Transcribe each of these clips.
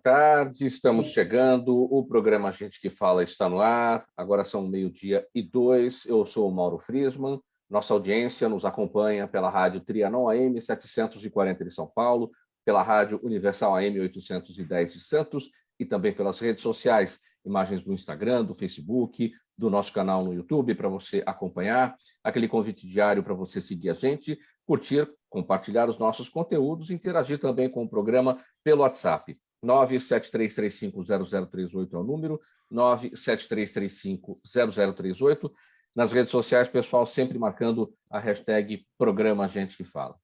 tarde, estamos chegando, o programa Gente que Fala está no ar, agora são 12:02, eu sou o Mauro Friesman, nossa audiência nos acompanha pela rádio Trianon AM 740 de São Paulo, pela rádio Universal AM 810 de Santos e também pelas redes sociais, imagens do Instagram, do Facebook, do nosso canal no YouTube para você acompanhar, aquele convite diário para você seguir a gente, curtir, compartilhar os nossos conteúdos e interagir também com o programa pelo WhatsApp. 973350038 é o número, 973350038. Nas redes sociais, pessoal, sempre marcando a hashtag Programa Gente que Fala.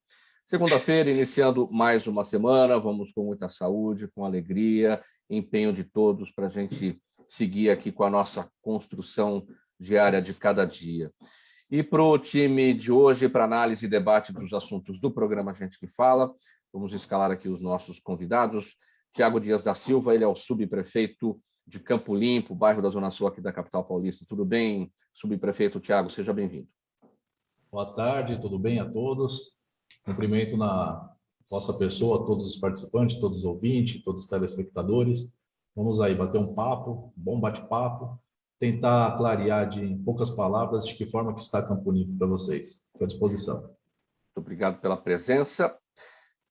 Segunda-feira, iniciando mais uma semana, vamos com muita saúde, com alegria, empenho de todos para a gente seguir aqui com a nossa construção diária de cada dia. E para o time de hoje, para análise e debate dos assuntos do programa Gente que Fala, vamos escalar aqui os nossos convidados. Tiago Dias da Silva, ele é o subprefeito de Campo Limpo, bairro da Zona Sul aqui da capital paulista. Tudo bem, subprefeito Tiago? Seja bem-vindo. Boa tarde, tudo bem a todos? Cumprimento na vossa pessoa, todos os participantes, todos os ouvintes, todos os telespectadores. Vamos aí bater um papo, um bom bate-papo, tentar clarear em poucas palavras de que forma que está Campo Limpo para vocês. Estou à disposição. Muito obrigado pela presença.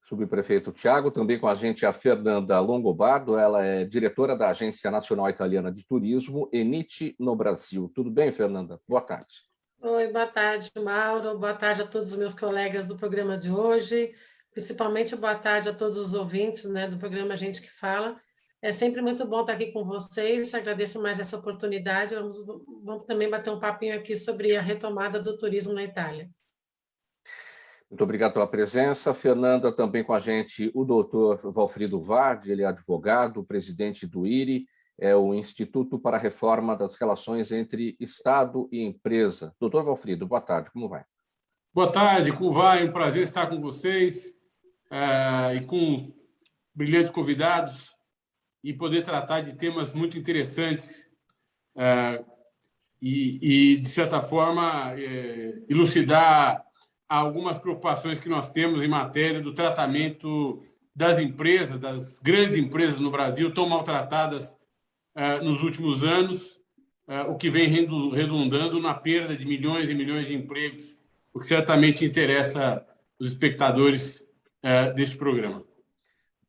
Subprefeito Tiago, também com a gente a Fernanda Longobardo, ela é diretora da Agência Nacional Italiana de Turismo, ENIT, no Brasil. Tudo bem, Fernanda? Boa tarde. Oi, boa tarde, Mauro. Boa tarde a todos os meus colegas do programa de hoje, principalmente boa tarde a todos os ouvintes, né, do programa Gente que Fala. É sempre muito bom estar aqui com vocês, agradeço mais essa oportunidade. Vamos também bater um papinho aqui sobre a retomada do turismo na Itália. Muito obrigado pela presença. Fernanda, também com a gente o doutor Valfrido Vardi, ele é advogado, presidente do IRI, é o Instituto para a Reforma das Relações entre Estado e Empresa. Doutor Valfrido, boa tarde, como vai? Boa tarde, como vai? É um prazer estar com vocês e com brilhantes convidados e poder tratar de temas muito interessantes de certa forma, elucidar algumas preocupações que nós temos em matéria do tratamento das empresas, das grandes empresas no Brasil, tão maltratadas nos últimos anos, o que vem redundando na perda de milhões e milhões de empregos, o que certamente interessa os espectadores deste programa.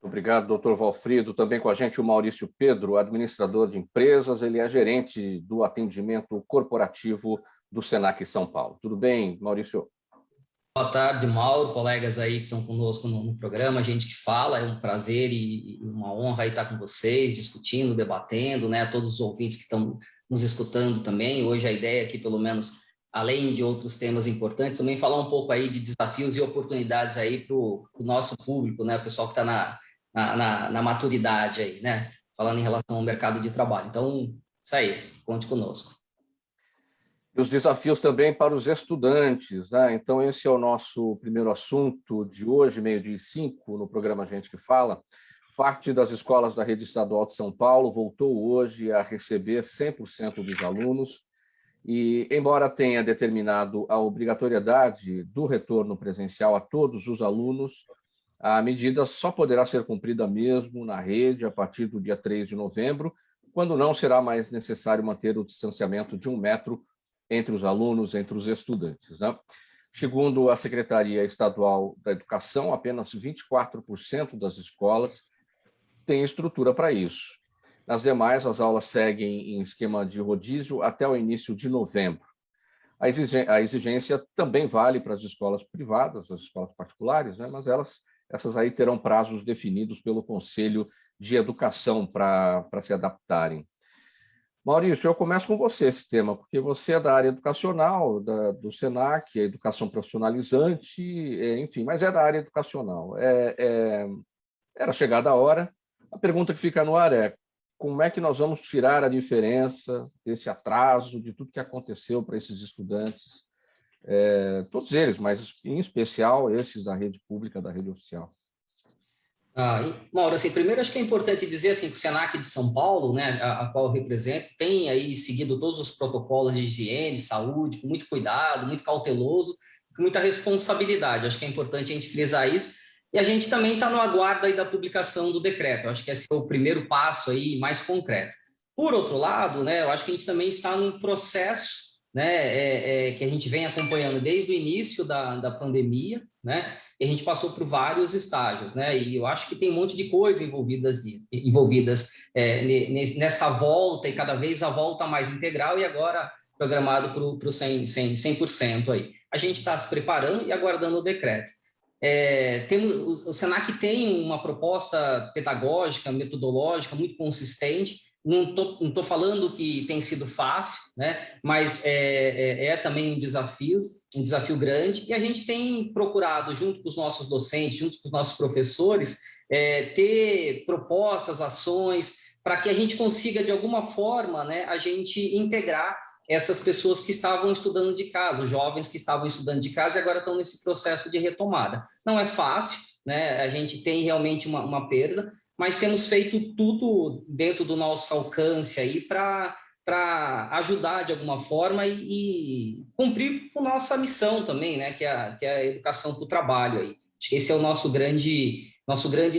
Muito obrigado, doutor Valfrido. Também com a gente o Maurício Pedro, administrador de empresas, ele é gerente do atendimento corporativo do Senac São Paulo. Tudo bem, Maurício? Boa tarde, Mauro, colegas aí que estão conosco no programa, Gente que Fala, é um prazer e uma honra aí estar com vocês, discutindo, debatendo, né, todos os ouvintes que estão nos escutando também. Hoje a ideia aqui, pelo menos, além de outros temas importantes, também falar um pouco aí de desafios e oportunidades aí para o nosso público, né, o pessoal que está na maturidade aí, né, falando em relação ao mercado de trabalho. Então, isso aí, conte conosco. E os desafios também para os estudantes, né? Então, esse é o nosso primeiro assunto de hoje, 12:05, no programa Gente que Fala. Parte das escolas da rede estadual de São Paulo voltou hoje a receber 100% dos alunos e, embora tenha determinado a obrigatoriedade do retorno presencial a todos os alunos, a medida só poderá ser cumprida mesmo na rede a partir do dia 3 de novembro, quando não será mais necessário manter o distanciamento de 1 metro entre os alunos, entre os estudantes, né? Segundo a Secretaria Estadual da Educação, apenas 24% das escolas têm estrutura para isso. Nas demais, as aulas seguem em esquema de rodízio até o início de novembro. A exigência também vale para as escolas privadas, as escolas particulares, né? Mas essas aí terão prazos definidos pelo Conselho de Educação para se adaptarem. Maurício, eu começo com você esse tema, porque você é da área educacional, do Senac, a educação profissionalizante, enfim, mas é da área educacional. Era chegada a hora. A pergunta que fica no ar é: como é que nós vamos tirar a diferença desse atraso, de tudo que aconteceu para esses estudantes, todos eles, mas em especial esses da rede pública, da rede oficial? Mauro, assim, primeiro acho que é importante dizer assim, que o Senac de São Paulo, né, a qual eu represento, tem aí seguido todos os protocolos de higiene, saúde, com muito cuidado, muito cauteloso, com muita responsabilidade. Acho que é importante a gente frisar isso, E a gente também está no aguardo aí da publicação do decreto. Eu acho que esse é o primeiro passo aí mais concreto. Por outro lado, né, eu acho que a gente também está num processo, né, que a gente vem acompanhando desde o início da pandemia, né, e a gente passou por vários estágios, né, e eu acho que tem um monte de coisa envolvidas nessa volta, e cada vez a volta mais integral, e agora programado para o 100% aí. A gente está se preparando e aguardando o decreto. O Senac tem uma proposta pedagógica, metodológica muito consistente. Não tô falando que tem sido fácil, né? Mas é também um desafio grande, e a gente tem procurado, junto com os nossos docentes, junto com os nossos professores, ter propostas, ações, para que a gente consiga, de alguma forma, né, a gente integrar essas pessoas que estavam estudando de casa, os jovens que estavam estudando de casa e agora estão nesse processo de retomada. Não é fácil, né? A gente tem realmente uma perda, mas temos feito tudo dentro do nosso alcance aí para ajudar de alguma forma e cumprir com nossa missão também, né? Que é a educação para o trabalho aí. Acho que esse é o nosso grande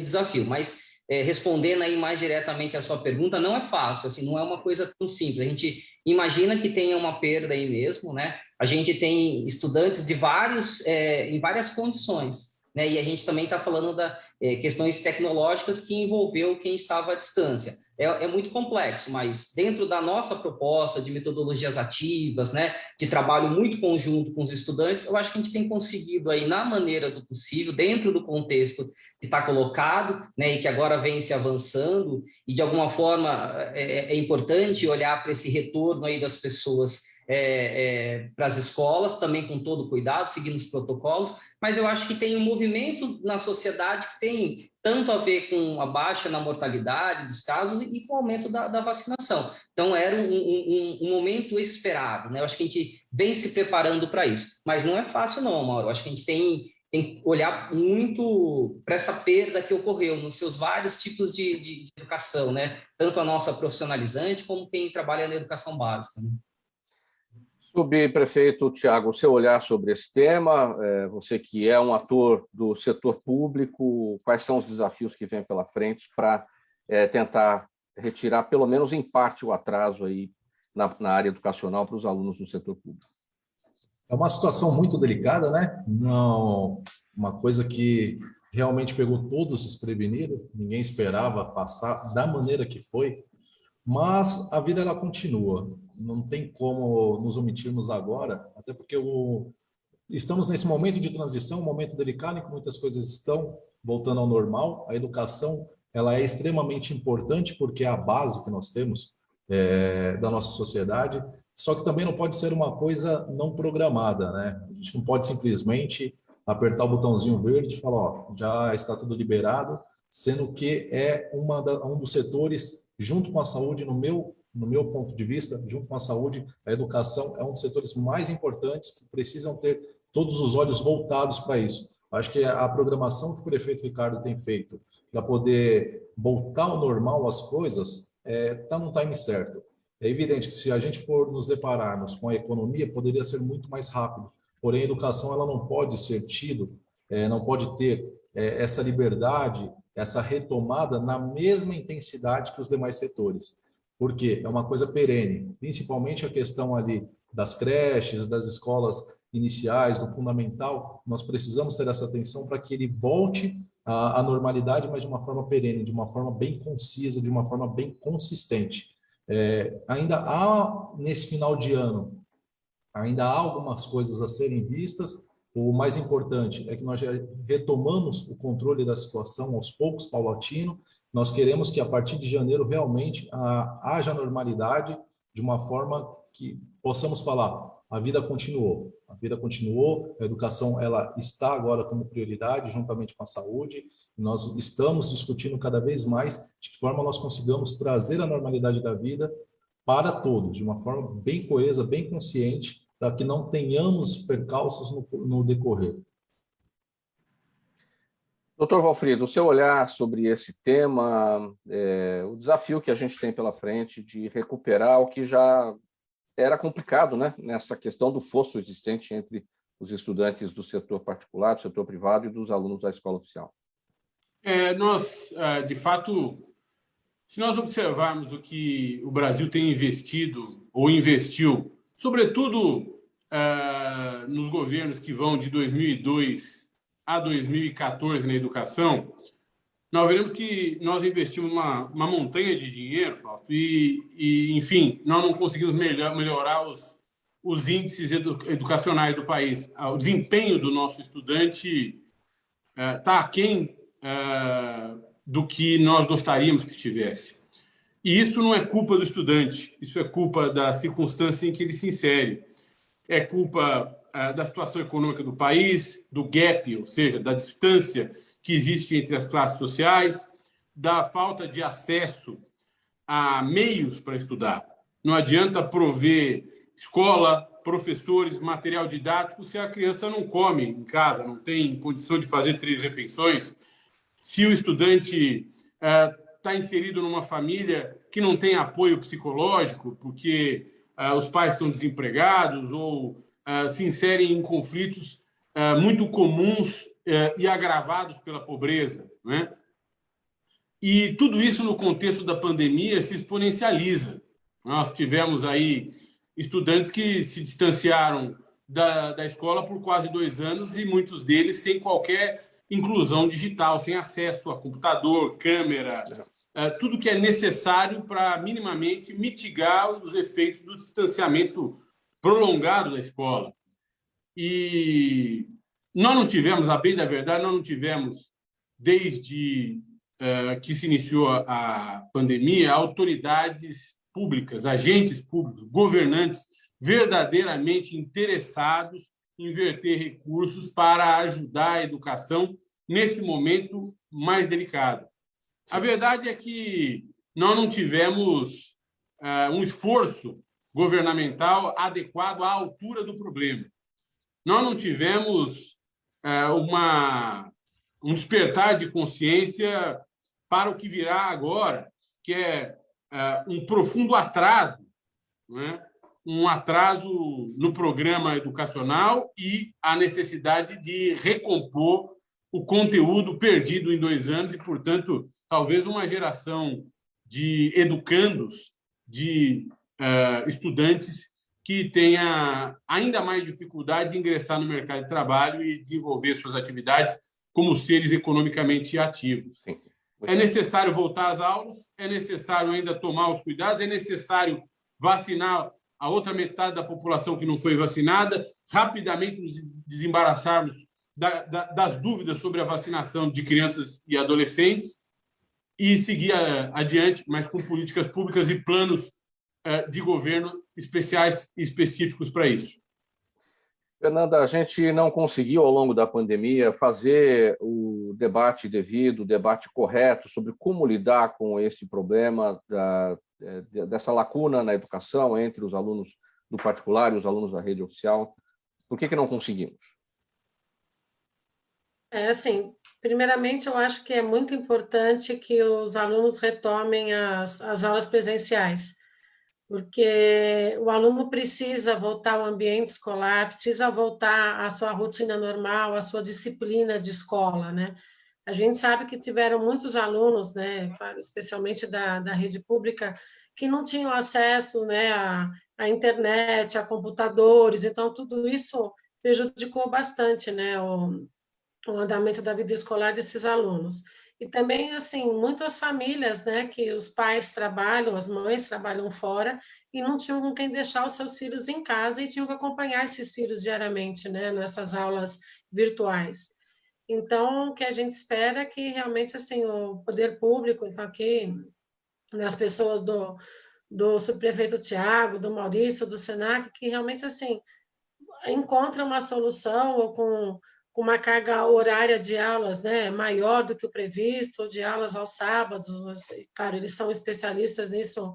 desafio, mas respondendo aí mais diretamente a sua pergunta, não é fácil, assim, não é uma coisa tão simples. A gente imagina que tenha uma perda aí mesmo, né? A gente tem estudantes de em várias condições, né? E a gente também está falando da questões tecnológicas que envolveu quem estava à distância. É muito complexo, mas dentro da nossa proposta de metodologias ativas, né, de trabalho muito conjunto com os estudantes, eu acho que a gente tem conseguido aí, na maneira do possível, dentro do contexto que está colocado, né, e que agora vem se avançando, e de alguma forma é importante olhar para esse retorno aí das pessoas para as escolas, também com todo cuidado, seguindo os protocolos, mas eu acho que tem um movimento na sociedade que tem tanto a ver com a baixa na mortalidade dos casos e com o aumento da vacinação. Então, era um momento esperado, né? Eu acho que a gente vem se preparando para isso, mas não é fácil não, Mauro. Eu acho que a gente tem que olhar muito para essa perda que ocorreu nos seus vários tipos de educação, né? Tanto a nossa profissionalizante como quem trabalha na educação básica, né? Subprefeito Tiago, o seu olhar sobre esse tema, você que é um ator do setor público, quais são os desafios que vêm pela frente para tentar retirar, pelo menos em parte, o atraso aí na área educacional para os alunos do setor público? É uma situação muito delicada, né? Não, uma coisa que realmente pegou todos desprevenidos, ninguém esperava passar da maneira que foi, mas a vida ela continua. Não tem como nos omitirmos agora, até porque estamos nesse momento de transição, um momento delicado em que muitas coisas estão voltando ao normal. A educação ela é extremamente importante porque é a base que nós temos da nossa sociedade. Só que também não pode ser uma coisa não programada, né? A gente não pode simplesmente apertar o botãozinho verde e falar, ó, já está tudo liberado, sendo que é um dos setores, junto com a saúde, no meu ponto de vista, junto com a saúde, a educação é um dos setores mais importantes que precisam ter todos os olhos voltados para isso. Acho que a programação que o prefeito Ricardo tem feito para poder voltar ao normal as coisas está no time certo. É evidente que se a gente for nos depararmos com a economia, poderia ser muito mais rápido. Porém, a educação ela não pode ser não pode ter essa liberdade, essa retomada na mesma intensidade que os demais setores. Porque é uma coisa perene, principalmente a questão ali das creches, das escolas iniciais, do fundamental. Nós precisamos ter essa atenção para que ele volte à normalidade, mas de uma forma perene, de uma forma bem concisa, de uma forma bem consistente. Ainda há, nesse final de ano, ainda há algumas coisas a serem vistas. O mais importante é que nós já retomamos o controle da situação aos poucos, paulatino. Nós queremos que, a partir de janeiro, realmente haja normalidade, de uma forma que possamos falar, a vida continuou. A vida continuou, a educação ela está agora como prioridade, juntamente com a saúde. Nós estamos discutindo cada vez mais de que forma nós consigamos trazer a normalidade da vida para todos, de uma forma bem coesa, bem consciente, para que não tenhamos percalços no decorrer. Doutor Valfrido, o seu olhar sobre esse tema, o desafio que a gente tem pela frente de recuperar o que já era complicado, né, nessa questão do fosso existente entre os estudantes do setor particular, do setor privado e dos alunos da escola oficial. Nós, de fato, se nós observarmos o que o Brasil tem investido ou investiu, sobretudo nos governos que vão de 2002 a 2014 na educação, nós veremos que nós investimos uma montanha de dinheiro, Fausto, enfim, nós não conseguimos melhorar os índices educacionais do país. O desempenho do nosso estudante está aquém do que nós gostaríamos que estivesse. E isso não é culpa do estudante, isso é culpa da circunstância em que ele se insere. É culpa da situação econômica do país, do gap, ou seja, da distância que existe entre as classes sociais, da falta de acesso a meios para estudar. Não adianta prover escola, professores, material didático se a criança não come em casa, não tem condição de fazer 3 refeições, se o estudante está inserido numa família que não tem apoio psicológico, porque os pais estão desempregados ou se inserem em conflitos muito comuns e agravados pela pobreza, né? E tudo isso no contexto da pandemia se exponencializa. Nós tivemos aí estudantes que se distanciaram da escola por quase 2 anos e muitos deles sem qualquer inclusão digital, sem acesso a computador, câmera, tudo que é necessário para minimamente mitigar os efeitos do distanciamento prolongado da escola. E nós não tivemos, a bem da verdade, nós não tivemos, desde que se iniciou a pandemia, autoridades públicas, agentes públicos, governantes verdadeiramente interessados em verter recursos para ajudar a educação nesse momento mais delicado. A verdade é que nós não tivemos um esforço governamental adequado à altura do problema. Nós não tivemos um despertar de consciência para o que virá agora, que é um profundo atraso, né? Um atraso no programa educacional e a necessidade de recompor o conteúdo perdido em 2 anos e, portanto, talvez uma geração de educandos, de estudantes que tenha ainda mais dificuldade de ingressar no mercado de trabalho e desenvolver suas atividades como seres economicamente ativos. É necessário voltar às aulas, é necessário ainda tomar os cuidados, é necessário vacinar a outra metade da população que não foi vacinada, rapidamente nos desembaraçarmos das dúvidas sobre a vacinação de crianças e adolescentes e seguir adiante, mas com políticas públicas e planos de governo especiais e específicos para isso. Fernanda, a gente não conseguiu, ao longo da pandemia, fazer o debate devido, o debate correto sobre como lidar com esse problema dessa lacuna na educação entre os alunos do particular e os alunos da rede oficial. Por que não conseguimos? Assim, primeiramente, eu acho que é muito importante que os alunos retomem as aulas presenciais, porque o aluno precisa voltar ao ambiente escolar, precisa voltar à sua rotina normal, à sua disciplina de escola, né? A gente sabe que tiveram muitos alunos, né, especialmente da rede pública, que não tinham acesso, né, à internet, a computadores, então tudo isso prejudicou bastante, né, o andamento da vida escolar desses alunos. E também, assim, muitas famílias, né, que os pais trabalham, as mães trabalham fora e não tinham com quem deixar os seus filhos em casa e tinham que acompanhar esses filhos diariamente, né, nessas aulas virtuais. Então, o que a gente espera é que realmente, assim, o poder público, então aqui, as pessoas do subprefeito Tiago, do Maurício, do Senac, que realmente, assim, encontrem uma solução ou com uma carga horária de aulas, né, maior do que o previsto, ou de aulas aos sábados. Claro, eles são especialistas nisso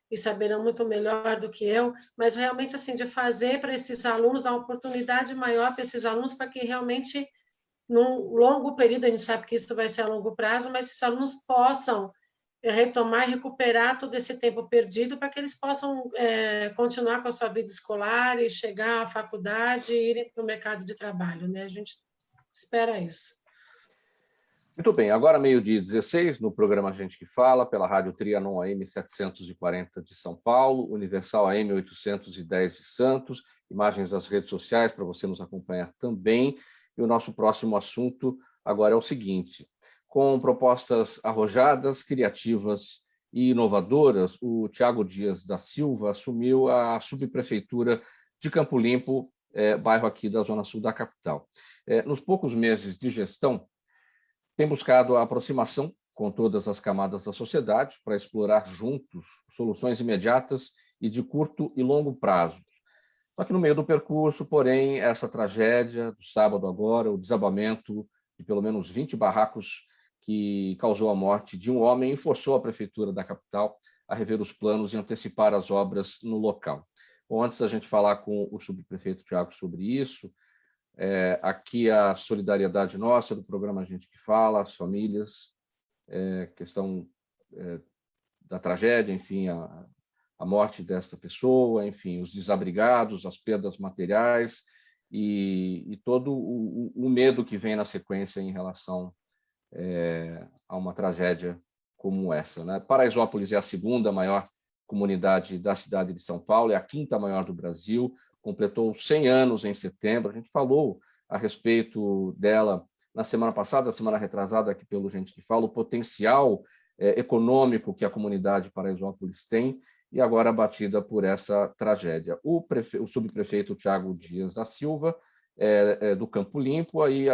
e saberão muito melhor do que eu, mas realmente, assim, de fazer para esses alunos, dar uma oportunidade maior para esses alunos, para que realmente, num longo período, a gente sabe que isso vai ser a longo prazo, mas esses alunos possam retomar e recuperar todo esse tempo perdido para que eles possam continuar com a sua vida escolar e chegar à faculdade e irem para o mercado de trabalho, né? A gente espera isso. Muito bem, agora 12h16, no programa Gente que Fala, pela Rádio Trianon AM 740 de São Paulo, Universal AM 810 de Santos, imagens das redes sociais para você nos acompanhar também. E o nosso próximo assunto agora é o seguinte: com propostas arrojadas, criativas e inovadoras, o Tiago Dias da Silva assumiu a subprefeitura de Campo Limpo, bairro aqui da Zona Sul da capital. Nos poucos meses de gestão, tem buscado a aproximação com todas as camadas da sociedade para explorar juntos soluções imediatas e de curto e longo prazo. Só que no meio do percurso, porém, essa tragédia do sábado agora, o desabamento de pelo menos 20 barracos que causou a morte de um homem e forçou a prefeitura da capital a rever os planos e antecipar as obras no local. Bom, antes da gente falar com o subprefeito Tiago sobre isso, aqui a solidariedade nossa do programa Gente que Fala, as famílias, questão da tragédia, enfim, a morte desta pessoa, enfim, os desabrigados, as perdas materiais e todo o medo que vem na sequência em relação a uma tragédia como essa, né? Paraisópolis é a segunda maior comunidade da cidade de São Paulo, é a quinta maior do Brasil, completou 100 anos em setembro. A gente falou a respeito dela na semana passada, semana retrasada, aqui pelo Gente que Fala, o potencial econômico que a comunidade Paraisópolis tem, e agora abatida por essa tragédia. O subprefeito Tiago Dias da Silva, do Campo Limpo, aí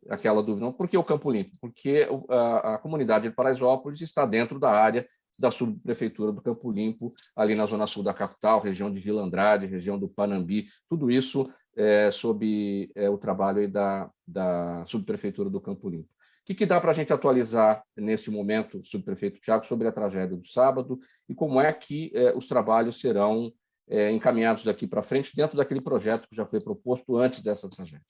aquela dúvida, por que o Campo Limpo? Porque a comunidade de Paraisópolis está dentro da área da subprefeitura do Campo Limpo, ali na zona sul da capital, região de Vila Andrade, região do Panambi, tudo isso sob o trabalho aí da subprefeitura do Campo Limpo. O que dá para a gente atualizar neste momento, subprefeito Tiago, sobre a tragédia do sábado e como é que os trabalhos serão encaminhados daqui para frente dentro daquele projeto que já foi proposto antes dessa tragédia?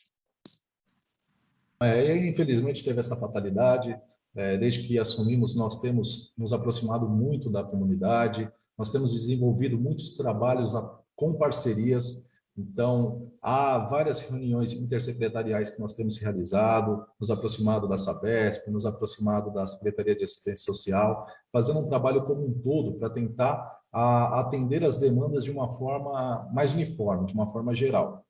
Infelizmente teve essa fatalidade. Desde que assumimos, nós temos nos aproximado muito da comunidade, nós temos desenvolvido muitos trabalhos com parcerias. Então, há várias reuniões intersecretariais que nós temos realizado, nos aproximado da Sabesp, nos aproximado da Secretaria de Assistência Social, fazendo um trabalho como um todo para tentar atender as demandas de uma forma mais uniforme, de uma forma geral.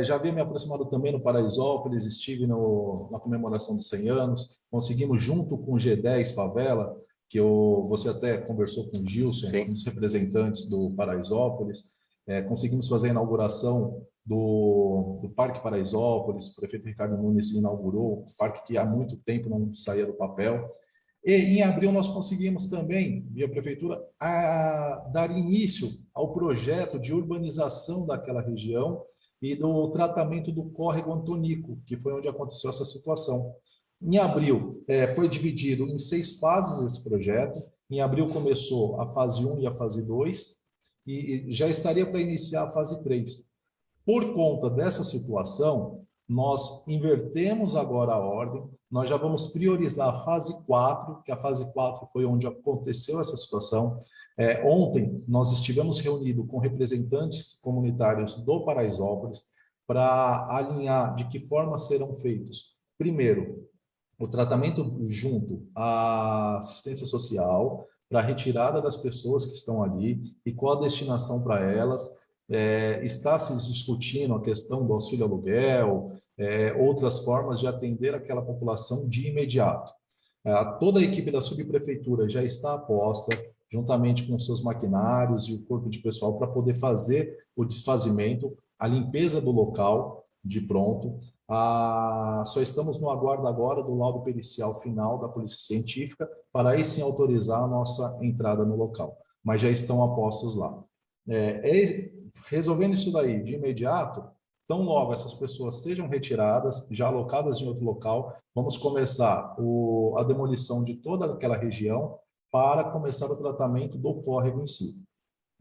Já havia me aproximado também no Paraisópolis, estive na comemoração dos 100 anos, conseguimos junto com o G10 Favela, que você até conversou com o Gilson, um dos representantes do Paraisópolis, conseguimos fazer a inauguração do Parque Paraisópolis. O prefeito Ricardo Nunes inaugurou, um parque que há muito tempo não saía do papel. E em abril nós conseguimos também, via prefeitura, dar início ao projeto de urbanização daquela região e do tratamento do córrego Antonico, que foi onde aconteceu essa situação. Em abril, foi dividido em 6 fases esse projeto. Em abril começou a fase 1 e a fase 2, e já estaria para iniciar a fase 3. Por conta dessa situação, nós invertemos agora a ordem, nós já vamos priorizar a fase 4, que a fase 4 foi onde aconteceu essa situação. Ontem, nós estivemos reunidos com representantes comunitários do Paraisópolis para alinhar de que forma serão feitos, primeiro, o tratamento junto à assistência social, para a retirada das pessoas que estão ali e qual a destinação para elas. Está se discutindo a questão do auxílio aluguel, outras formas de atender aquela população de imediato. Toda a equipe da subprefeitura já está aposta, juntamente com seus maquinários e o corpo de pessoal, para poder fazer o desfazimento, a limpeza do local de pronto. Só estamos no aguardo agora do laudo pericial final da Polícia Científica, para aí sim autorizar a nossa entrada no local, mas já estão apostos lá. Resolvendo isso daí de imediato, tão logo essas pessoas sejam retiradas, já alocadas em outro local, vamos começar a demolição de toda aquela região para começar o tratamento do córrego em si.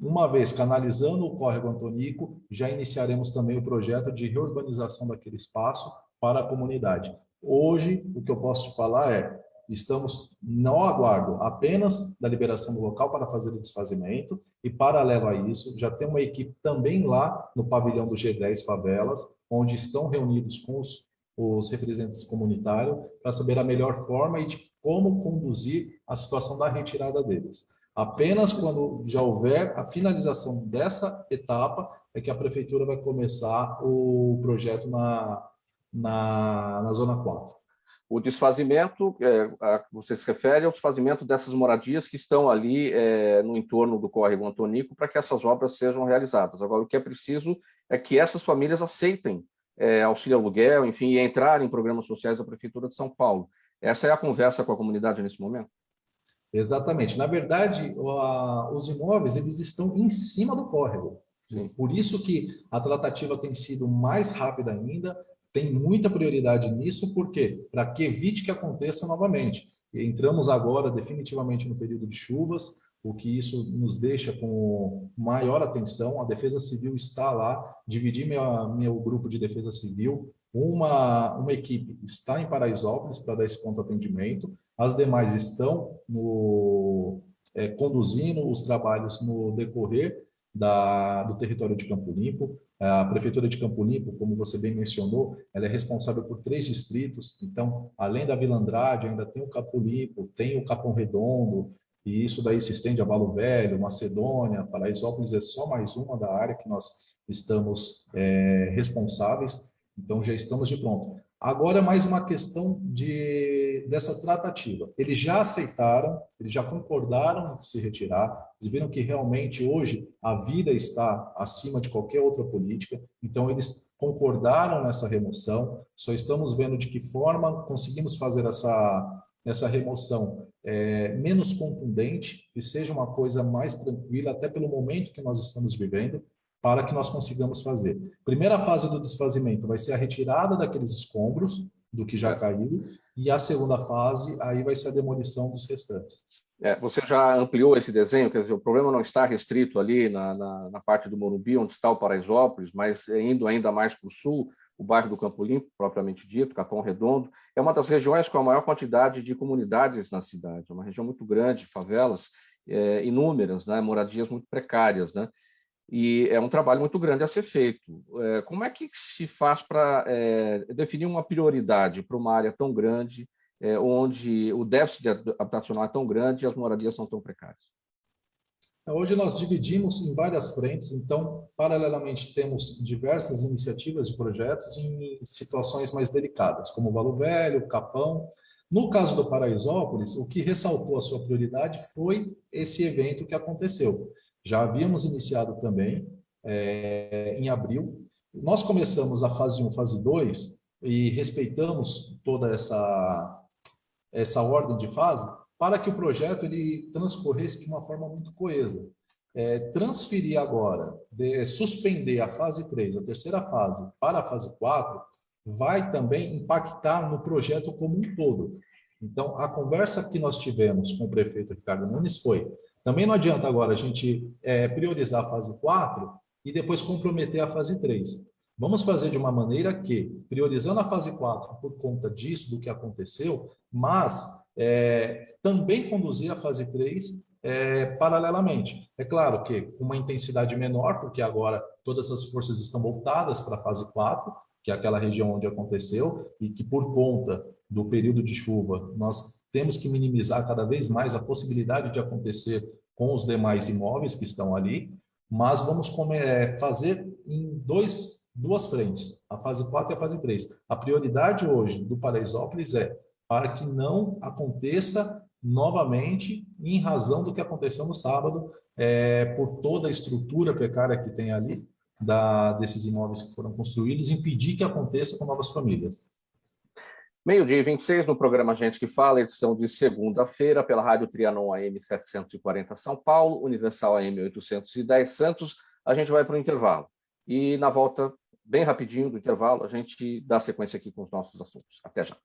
Uma vez canalizando o córrego Antonico, já iniciaremos também o projeto de reurbanização daquele espaço para a comunidade. Hoje, o que eu posso te falar estamos no aguardo apenas da liberação do local para fazer o desfazimento e, paralelo a isso, já tem uma equipe também lá no pavilhão do G10 Favelas, onde estão reunidos com os os representantes comunitários para saber a melhor forma e de como conduzir a situação da retirada deles. Apenas quando já houver a finalização dessa etapa é que a prefeitura vai começar o projeto na Zona 4. O desfazimento, você se refere ao desfazimento dessas moradias que estão ali no entorno do córrego Antonico para que essas obras sejam realizadas. Agora, o que é preciso é que essas famílias aceitem auxílio aluguel, enfim, e entrar em programas sociais da Prefeitura de São Paulo. Essa é a conversa com a comunidade nesse momento? Exatamente. Na verdade, os imóveis eles estão em cima do córrego. Sim. Por isso que a tratativa tem sido mais rápida ainda, tem muita prioridade nisso, por quê? Para que evite que aconteça novamente. Entramos agora definitivamente no período de chuvas, o que isso nos deixa com maior atenção. A Defesa Civil está lá, dividi meu grupo de Defesa Civil, uma equipe está em Paraisópolis para dar esse ponto de atendimento, as demais estão conduzindo os trabalhos no decorrer do território de Campo Limpo. A Prefeitura de Campo Limpo, como você bem mencionou, ela é responsável por 3 distritos, então, além da Vila Andrade, ainda tem o Campo Limpo, tem o Capão Redondo, e isso daí se estende a Valo Velho, Macedônia, Paraisópolis é só mais uma da área que nós estamos responsáveis, então já estamos de pronto. Agora é mais uma questão dessa tratativa. Eles já aceitaram, eles já concordaram em se retirar, eles viram que realmente hoje a vida está acima de qualquer outra política, então eles concordaram nessa remoção, só estamos vendo de que forma conseguimos fazer essa remoção menos contundente, que seja uma coisa mais tranquila, até pelo momento que nós estamos vivendo, para que nós consigamos fazer. Primeira fase do desfazimento vai ser a retirada daqueles escombros, do que já caiu, e a segunda fase, aí vai ser a demolição dos restantes. Você já ampliou esse desenho, quer dizer, o problema não está restrito ali na parte do Morumbi, onde está o Paraisópolis, mas indo ainda mais para o sul, o bairro do Campo Limpo, propriamente dito, Capão Redondo, é uma das regiões com a maior quantidade de comunidades na cidade, é uma região muito grande, favelas inúmeras, né, moradias muito precárias, né? E é um trabalho muito grande a ser feito. Como é que se faz para definir uma prioridade para uma área tão grande, onde o déficit habitacional é tão grande e as moradias são tão precárias? Hoje nós dividimos em várias frentes, então, paralelamente, temos diversas iniciativas de projetos em situações mais delicadas, como o Valo Velho, o Capão. No caso do Paraisópolis, o que ressaltou a sua prioridade foi esse evento que aconteceu. Já havíamos iniciado também em abril. Nós começamos a fase 1, fase 2 e respeitamos toda essa ordem de fase para que o projeto ele transcorresse de uma forma muito coesa. Transferir agora, suspender a fase 3, a terceira fase, para a fase 4, vai também impactar no projeto como um todo. Então, a conversa que nós tivemos com o prefeito Ricardo Nunes foi: também não adianta agora a gente priorizar a fase 4 e depois comprometer a fase 3. Vamos fazer de uma maneira que, priorizando a fase 4 por conta disso, do que aconteceu, mas também conduzir a fase 3 paralelamente. É claro que com uma intensidade menor, porque agora todas as forças estão voltadas para a fase 4, que é aquela região onde aconteceu, e que por conta do período de chuva, nós temos que minimizar cada vez mais a possibilidade de acontecer com os demais imóveis que estão ali, mas vamos fazer em duas frentes, a fase 4 e a fase 3. A prioridade hoje do Paraisópolis é para que não aconteça novamente em razão do que aconteceu no sábado, por toda a estrutura precária que tem ali, desses imóveis que foram construídos, impedir que aconteça com novas famílias. Meio-dia e 26, no programa Gente que Fala, edição de segunda-feira, pela Rádio Trianon AM 740 São Paulo, Universal AM 810 Santos. A gente vai para o intervalo. E na volta, bem rapidinho do intervalo, a gente dá sequência aqui com os nossos assuntos. Até já.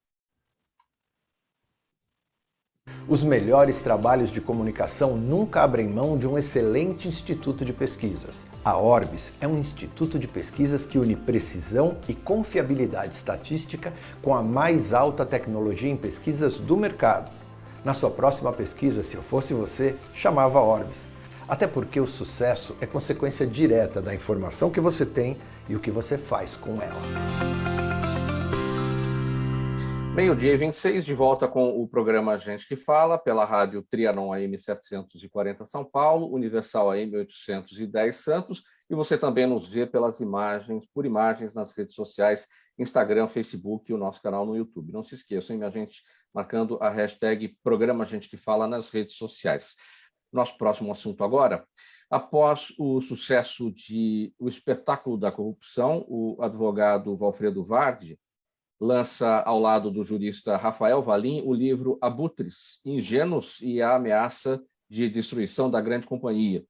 Os melhores trabalhos de comunicação nunca abrem mão de um excelente instituto de pesquisas. A Orbis é um instituto de pesquisas que une precisão e confiabilidade estatística com a mais alta tecnologia em pesquisas do mercado. Na sua próxima pesquisa, se eu fosse você, chamava Orbis. Até porque o sucesso é consequência direta da informação que você tem e o que você faz com ela. 12h26, de volta com o programa Gente que Fala, pela rádio Trianon AM 740 São Paulo, Universal AM 810 Santos, e você também nos vê pelas imagens, por imagens nas redes sociais, Instagram, Facebook e o nosso canal no YouTube. Não se esqueçam, minha gente, marcando a hashtag Programa Gente que Fala nas redes sociais. Nosso próximo assunto agora. Após o sucesso de O Espetáculo da Corrupção, o advogado Valfredo Vardi lança, ao lado do jurista Rafael Valim, o livro Abutres, Ingênuos e a Ameaça de Destruição da Grande Companhia.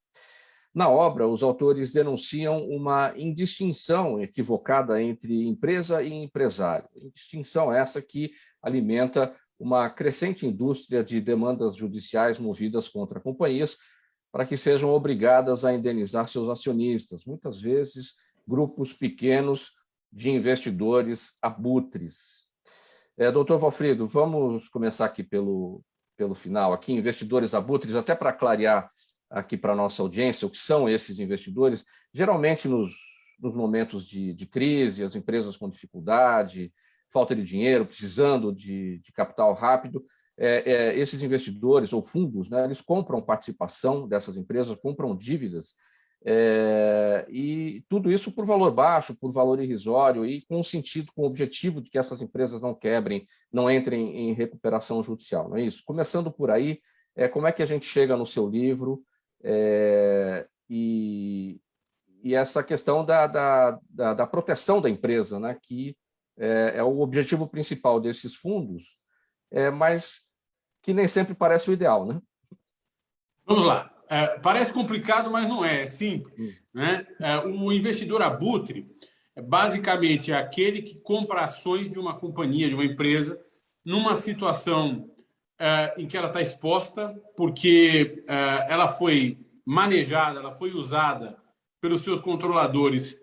Na obra, os autores denunciam uma indistinção equivocada entre empresa e empresário. Indistinção essa que alimenta uma crescente indústria de demandas judiciais movidas contra companhias para que sejam obrigadas a indenizar seus acionistas, muitas vezes grupos pequenos de investidores abutres. Doutor Valfredo, vamos começar aqui pelo final, aqui, investidores abutres, até para clarear aqui para a nossa audiência o que são esses investidores. Geralmente, nos momentos de crise, as empresas com dificuldade, falta de dinheiro, precisando de capital rápido, esses investidores ou fundos, né, eles compram participação dessas empresas, compram dívidas, e tudo isso por valor baixo, por valor irrisório e com o objetivo de que essas empresas não quebrem, não entrem em recuperação judicial, não é isso? Começando por aí, como é que a gente chega no seu livro e essa questão da proteção da empresa, né, que é o objetivo principal desses fundos, mas que nem sempre parece o ideal, né? Vamos lá. Parece complicado, mas não é simples, né? O investidor abutre basicamente é aquele que compra ações de uma companhia, de uma empresa, numa situação em que ela está exposta, porque ela foi manejada, ela foi usada pelos seus controladores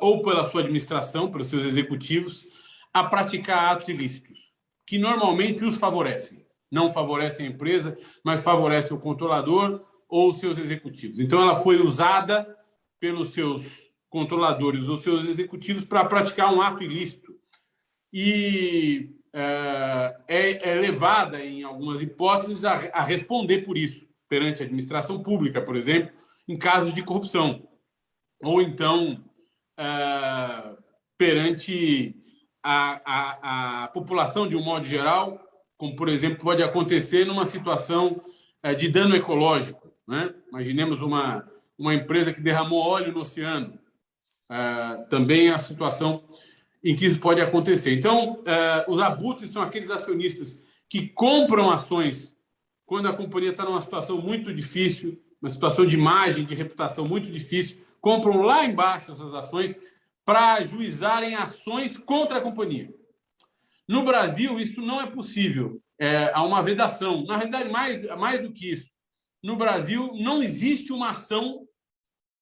ou pela sua administração, pelos seus executivos, a praticar atos ilícitos, que normalmente os favorecem. Não favorecem a empresa, mas favorecem o controlador ou os seus executivos. Então, ela foi usada pelos seus controladores ou seus executivos para praticar um ato ilícito. E é levada, em algumas hipóteses, a responder por isso, perante a administração pública, por exemplo, em casos de corrupção. Ou então, perante a população de um modo geral, como, por exemplo, pode acontecer numa situação de dano ecológico, né? Imaginemos uma empresa que derramou óleo no oceano. Também é a situação em que isso pode acontecer. Então, os abutres são aqueles acionistas que compram ações quando a companhia está numa situação muito difícil, uma situação de imagem, de reputação muito difícil, compram lá embaixo essas ações para ajuizarem ações contra a companhia. No Brasil, isso não é possível. Há uma vedação. Na realidade, mais do que isso, no Brasil não existe uma ação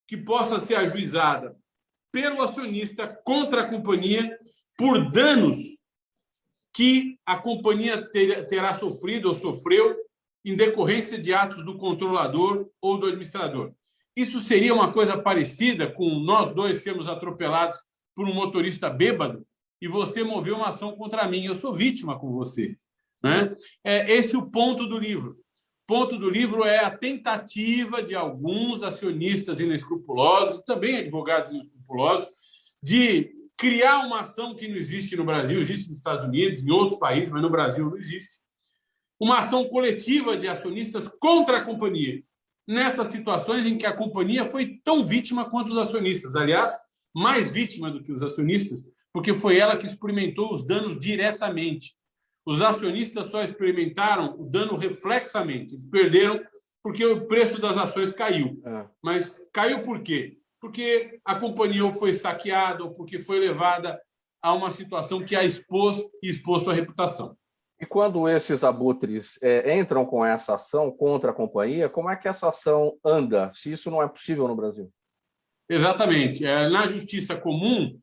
que possa ser ajuizada pelo acionista contra a companhia por danos que a companhia terá sofrido ou sofreu em decorrência de atos do controlador ou do administrador. Isso seria uma coisa parecida com nós dois sermos atropelados por um motorista bêbado e você moveu uma ação contra mim. Eu sou vítima com você, né? Esse é o ponto do livro. O ponto do livro é a tentativa de alguns acionistas inescrupulosos, também advogados inescrupulosos, de criar uma ação que não existe no Brasil, existe nos Estados Unidos, em outros países, mas no Brasil não existe, uma ação coletiva de acionistas contra a companhia, nessas situações em que a companhia foi tão vítima quanto os acionistas. Aliás, mais vítima do que os acionistas, porque foi ela que experimentou os danos diretamente. Os acionistas só experimentaram o dano reflexamente. Eles perderam porque o preço das ações caiu. Mas caiu por quê? Porque a companhia ou foi saqueada ou porque foi levada a uma situação que a expôs e expôs sua reputação. E quando esses abutres entram com essa ação contra a companhia, como é que essa ação anda, se isso não é possível no Brasil? Exatamente. Na justiça comum,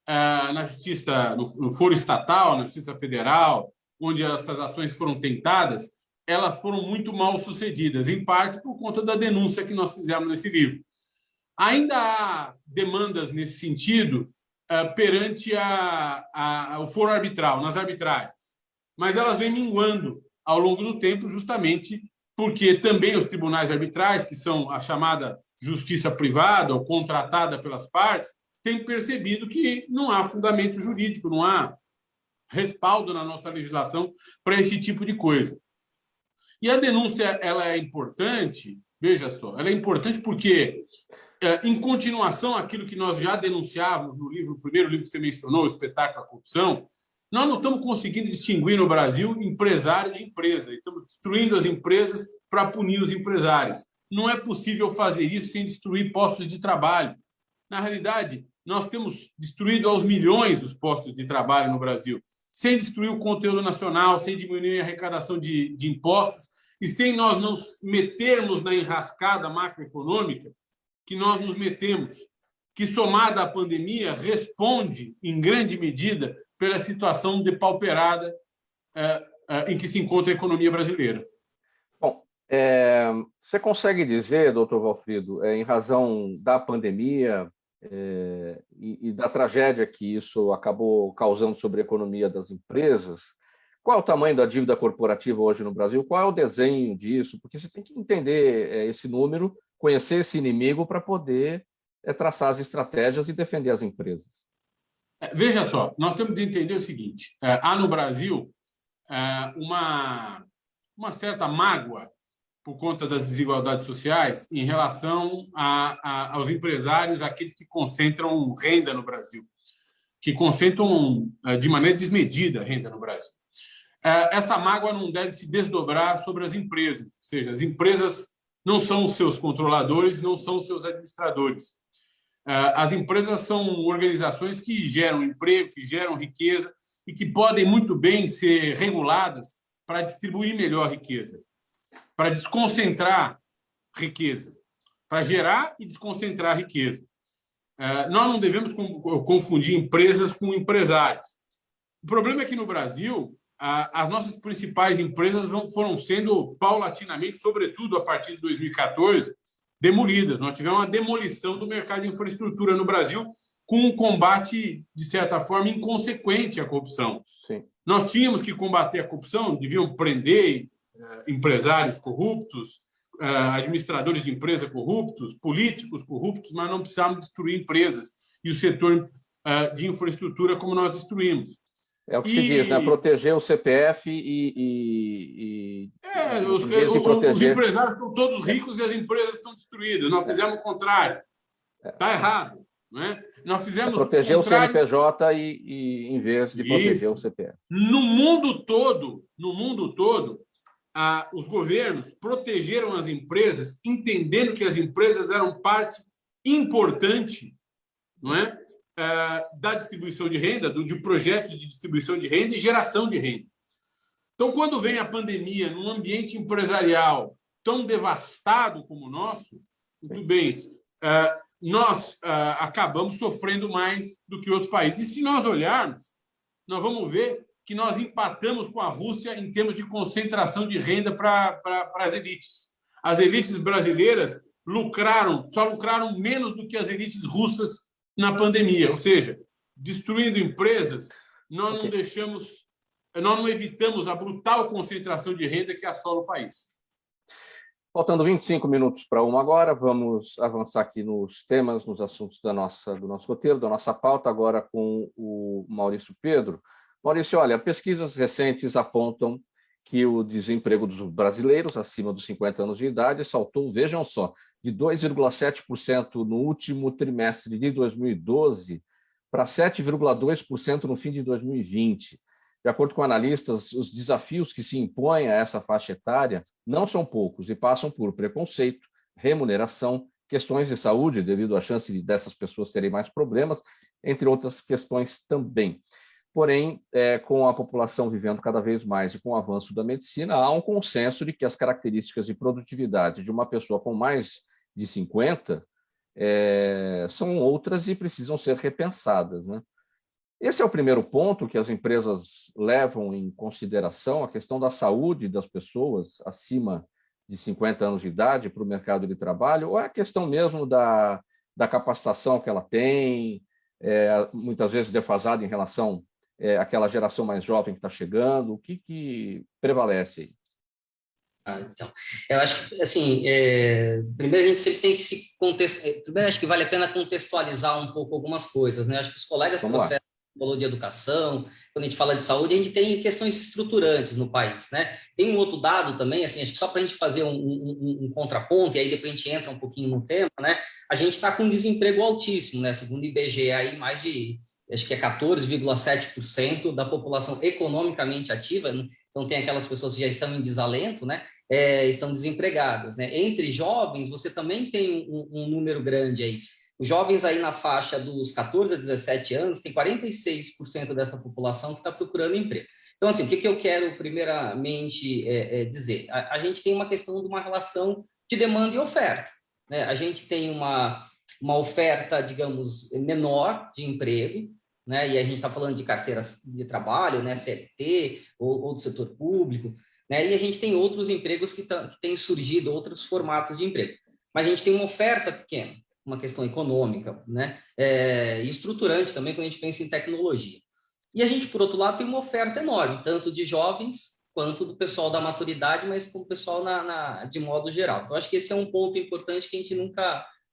na justiça, no foro estatal, na justiça federal, onde essas ações foram tentadas, elas foram muito mal sucedidas, em parte por conta da denúncia que nós fizemos nesse livro. Ainda há demandas nesse sentido perante o foro arbitral, nas arbitragens. mas elas vêm minguando ao longo do tempo, justamente porque também os tribunais arbitrais, que são a chamada justiça privada ou contratada pelas partes, têm percebido que não há fundamento jurídico, não há respaldo na nossa legislação para esse tipo de coisa. E a denúncia ela é importante, veja só, ela é importante porque, em continuação àquilo que nós já denunciávamos no livro, o primeiro livro que você mencionou, o Espetáculo da Corrupção, nós não estamos conseguindo distinguir no Brasil empresário de empresa. Estamos destruindo as empresas para punir os empresários. Não é possível fazer isso sem destruir postos de trabalho. Na realidade, nós temos destruído aos milhões os postos de trabalho no Brasil, sem destruir o conteúdo nacional, sem diminuir a arrecadação de impostos e sem nós nos metermos na enrascada macroeconômica que nós nos metemos, que, somada à pandemia, responde, em grande medida, pela situação depauperada em que se encontra a economia brasileira. Bom, você consegue dizer, doutor Valfrido, em razão da pandemia e da tragédia que isso acabou causando sobre a economia das empresas, qual é o tamanho da dívida corporativa hoje no Brasil? Qual é o desenho disso? Porque você tem que entender esse número, conhecer esse inimigo para poder traçar as estratégias e defender as empresas. Veja só, nós temos de entender o seguinte: há no Brasil uma certa mágoa por conta das desigualdades sociais em relação aos empresários, aqueles que concentram renda no Brasil, que concentram de maneira desmedida renda no Brasil. Essa mágoa não deve se desdobrar sobre as empresas, ou seja, as empresas não são os seus controladores, não são os seus administradores. As empresas são organizações que geram emprego, que geram riqueza e que podem muito bem ser reguladas para distribuir melhor a riqueza, para desconcentrar riqueza, para gerar e desconcentrar a riqueza. Nós não devemos confundir empresas com empresários. O problema é que, no Brasil, as nossas principais empresas foram sendo paulatinamente, sobretudo a partir de 2014, demolidas. Nós tivemos uma demolição do mercado de infraestrutura no Brasil com um combate, de certa forma, inconsequente à corrupção. Sim. Nós tínhamos que combater a corrupção, deviam prender empresários corruptos, administradores de empresa corruptos, políticos corruptos, mas não precisávamos destruir empresas e o setor de infraestrutura como nós destruímos. É o que se diz, né? Proteger o CPF os empresários estão todos ricos e as empresas estão destruídas. Nós fizemos o contrário. Está errado. Não é? Nós fizemos proteger o CNPJ em vez de proteger o CPF. No mundo todo, os governos protegeram as empresas, entendendo que as empresas eram parte importante, não é? Da distribuição de renda, de projetos de distribuição de renda e geração de renda. Então, quando vem a pandemia num ambiente empresarial tão devastado como o nosso, muito bem, nós acabamos sofrendo mais do que outros países. E se nós olharmos, nós vamos ver que nós empatamos com a Rússia em termos de concentração de renda para as elites. As elites brasileiras só lucraram menos do que as elites russas na pandemia, ou seja, destruindo empresas, nós não evitamos a brutal concentração de renda que assola o país. Faltando 25 minutos para 1 agora, vamos avançar aqui nos temas, nos assuntos do nosso roteiro, da nossa pauta, agora com o Maurício Pedro. Maurício, olha, pesquisas recentes apontam que o desemprego dos brasileiros acima dos 50 anos de idade saltou, vejam só, de 2,7% no último trimestre de 2012 para 7,2% no fim de 2020. De acordo com analistas, os desafios que se impõem a essa faixa etária não são poucos e passam por preconceito, remuneração, questões de saúde, devido à chance dessas pessoas terem mais problemas, entre outras questões também. Porém, com a população vivendo cada vez mais e com o avanço da medicina, há um consenso de que as características de produtividade de uma pessoa com mais de 50 são outras e precisam ser repensadas, né? Esse é o primeiro ponto que as empresas levam em consideração, a questão da saúde das pessoas acima de 50 anos de idade para o mercado de trabalho, ou é a questão mesmo da capacitação que ela tem, muitas vezes defasada em relação aquela geração mais jovem que está chegando? O que prevalece aí? Então, eu acho que, assim, primeiro a gente sempre tem que se contextualizar. Primeiro, acho que vale a pena contextualizar um pouco algumas coisas, né? Acho que os colegas trouxeram, falou de educação, quando a gente fala de saúde, a gente tem questões estruturantes no país, né? Tem um outro dado também, assim, acho que só para a gente fazer um contraponto, e aí depois a gente entra um pouquinho no tema, né? A gente está com um desemprego altíssimo, né? Segundo o IBGE, aí mais de, acho que é 14,7% da população economicamente ativa, né? Então, tem aquelas pessoas que já estão em desalento, né? Estão desempregadas, né? Entre jovens, você também tem um número grande aí. Os jovens aí na faixa dos 14 a 17 anos, tem 46% dessa população que está procurando emprego. Então, assim, o que eu quero primeiramente dizer? A gente tem uma questão de uma relação de demanda e oferta, né? A gente tem uma oferta, digamos, menor de emprego, né? E a gente está falando de carteiras de trabalho, né? CLT ou do setor público, né? E a gente tem outros empregos que têm surgido, outros formatos de emprego. Mas a gente tem uma oferta pequena, uma questão econômica, né? Estruturante também quando a gente pensa em tecnologia. E a gente, por outro lado, tem uma oferta enorme, tanto de jovens quanto do pessoal da maturidade, mas com o pessoal de modo geral. Então, acho que esse é um ponto importante que a gente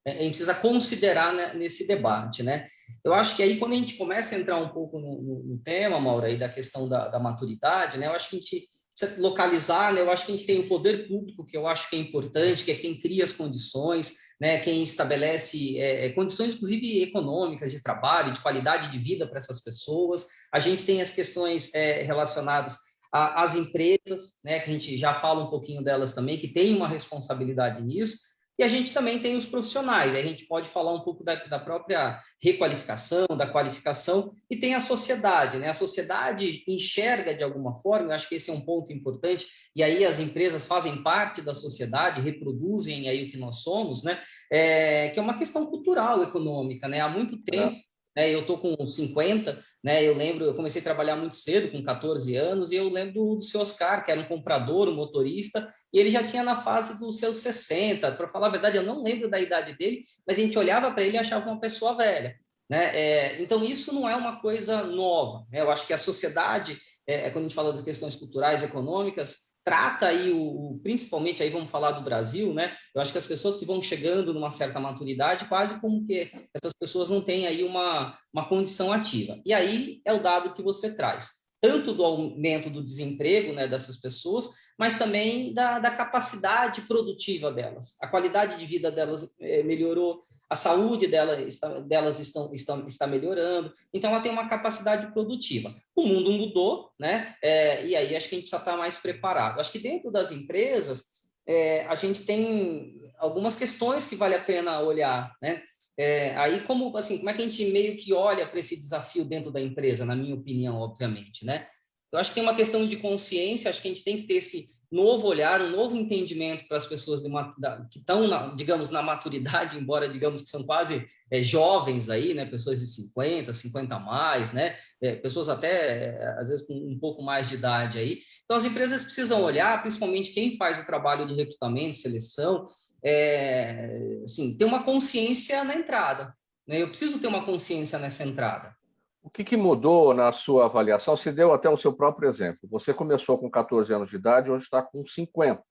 precisa considerar, né, nesse debate, né? Eu acho que aí, quando a gente começa a entrar um pouco no tema, Mauro, aí da questão da maturidade, né? Eu acho que a gente precisa localizar, né? Eu acho que a gente tem o poder público, que eu acho que é importante, que é quem cria as condições, né? Quem estabelece condições, inclusive, econômicas, de trabalho, de qualidade de vida para essas pessoas. A gente tem as questões relacionadas às empresas, né? Que a gente já fala um pouquinho delas também, que tem uma responsabilidade nisso. E a gente também tem os profissionais, a gente pode falar um pouco da própria requalificação, da qualificação, e tem a sociedade, né? A sociedade enxerga de alguma forma, eu acho que esse é um ponto importante, e aí as empresas fazem parte da sociedade, reproduzem aí o que nós somos, né? Que é uma questão cultural, econômica, né? Há muito tempo, né? Eu estou com 50, né? Eu comecei a trabalhar muito cedo, com 14 anos, e eu lembro do seu Oscar, que era um comprador, um motorista, e ele já tinha na fase dos seus 60, para falar a verdade, eu não lembro da idade dele, mas a gente olhava para ele e achava uma pessoa velha, né? Então, isso não é uma coisa nova, né? Eu acho que a sociedade, quando a gente fala das questões culturais, econômicas, trata aí, principalmente, aí vamos falar do Brasil, né? Eu acho que as pessoas que vão chegando numa certa maturidade, quase como que essas pessoas não têm aí uma condição ativa. E aí é o dado que você traz, tanto do aumento do desemprego, né, dessas pessoas, mas também da capacidade produtiva delas. A qualidade de vida delas melhorou, a saúde delas está melhorando, então ela tem uma capacidade produtiva. O mundo mudou, né? E aí acho que a gente precisa estar mais preparado. Acho que dentro das empresas, a gente tem algumas questões que vale a pena olhar, né? Aí como é que a gente meio que olha para esse desafio dentro da empresa, na minha opinião, obviamente, né? Eu acho que tem uma questão de consciência, acho que a gente tem que ter esse novo olhar, um novo entendimento para as pessoas que estão, digamos, na maturidade, embora, digamos, que são quase jovens aí, né? Pessoas de 50 a mais, né? Pessoas até, às vezes, com um pouco mais de idade aí. Então, as empresas precisam olhar, principalmente quem faz o trabalho de recrutamento, seleção, ter uma consciência na entrada, né? Eu preciso ter uma consciência nessa entrada. O que mudou na sua avaliação? Você deu até o seu próprio exemplo. Você começou com 14 anos de idade, hoje está com 50.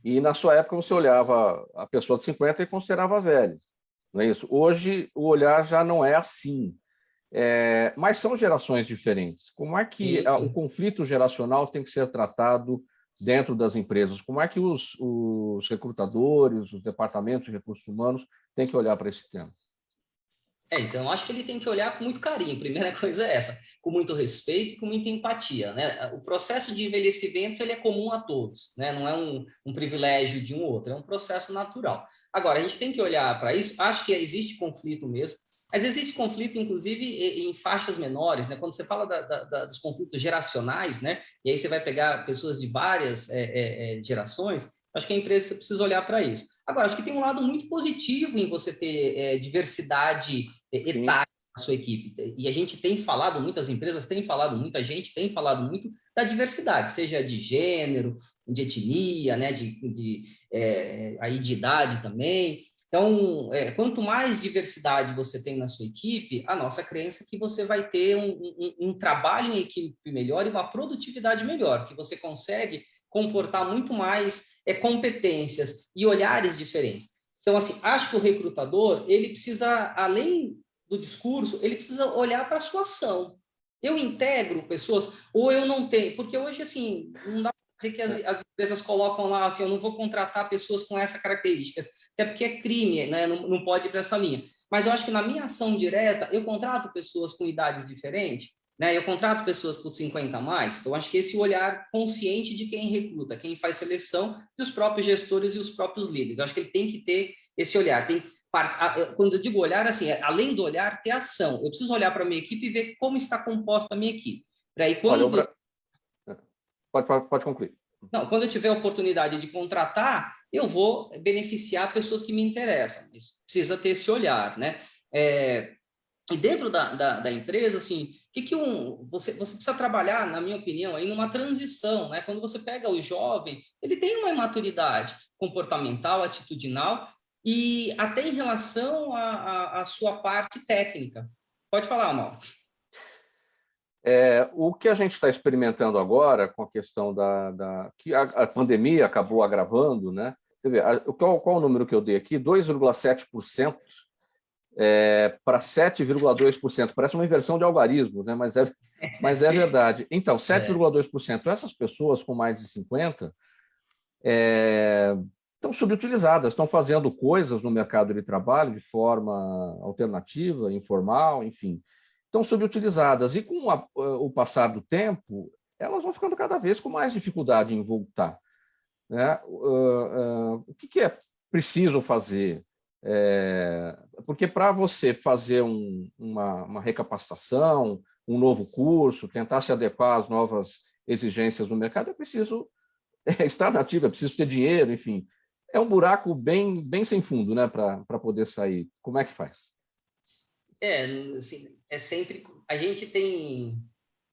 E na sua época você olhava a pessoa de 50 e considerava velho, não é isso? Hoje o olhar já não é assim. Mas são gerações diferentes. Como é que o conflito geracional tem que ser tratado dentro das empresas? Como é que os recrutadores, os departamentos de recursos humanos têm que olhar para esse tema? Então, eu acho que ele tem que olhar com muito carinho. A primeira coisa é essa, com muito respeito e com muita empatia, né? O processo de envelhecimento ele é comum a todos, né? Não é um privilégio de um ou outro, é um processo natural. Agora, a gente tem que olhar para isso. Acho que existe conflito mesmo, mas existe conflito, inclusive, em faixas menores, né? Quando você fala dos conflitos geracionais, né? E aí você vai pegar pessoas de várias gerações, acho que a empresa precisa olhar para isso. Agora, acho que tem um lado muito positivo em você ter diversidade etária na sua equipe. E a gente tem falado, muitas empresas têm falado, muita gente tem falado muito da diversidade, seja de gênero, de etnia, né, aí de idade também. Então, quanto mais diversidade você tem na sua equipe, a nossa crença é que você vai ter um trabalho em equipe melhor e uma produtividade melhor, que você consegue comportar muito mais competências e olhares diferentes. Então, assim, acho que o recrutador, ele precisa, além do discurso, ele precisa olhar para a sua ação. Eu integro pessoas ou eu não tenho? Porque hoje, assim, não dá para dizer que as empresas colocam lá, assim, eu não vou contratar pessoas com essas características, até porque é crime, né? Não pode ir para essa linha. Mas eu acho que na minha ação direta, eu contrato pessoas com idades diferentes, né? Eu contrato pessoas com 50 a mais, então acho que esse olhar consciente de quem recruta, quem faz seleção, e os próprios gestores e os próprios líderes. Eu acho que ele tem que ter esse olhar. Quando eu digo olhar, assim, além do olhar, ter ação. Eu preciso olhar para a minha equipe e ver como está composta a minha equipe. Para aí, quando... Pode concluir. Não, quando eu tiver a oportunidade de contratar, eu vou beneficiar pessoas que me interessam, mas precisa ter esse olhar, né? E dentro da empresa, assim, você precisa trabalhar, na minha opinião, aí numa transição, né? Quando você pega o jovem, ele tem uma imaturidade comportamental, atitudinal e até em relação à sua parte técnica. Pode falar, Mauro. O que a gente está experimentando agora com a questão que a pandemia acabou agravando, né? Você vê, qual o número que eu dei aqui? 2,7% para 7,2%. Parece uma inversão de algarismos, né? Mas é verdade. Então, 7,2%. Essas pessoas com mais de 50 estão subutilizadas, estão fazendo coisas no mercado de trabalho de forma alternativa, informal, enfim. Estão subutilizadas. E com o passar do tempo, elas vão ficando cada vez com mais dificuldade em voltar, né? O que é preciso fazer? Porque para você fazer uma recapacitação, um novo curso, tentar se adequar às novas exigências do mercado, é preciso estar nativo, é preciso ter dinheiro, enfim. É um buraco bem sem fundo, né, para poder sair. Como é que faz? Assim, sempre... A gente tem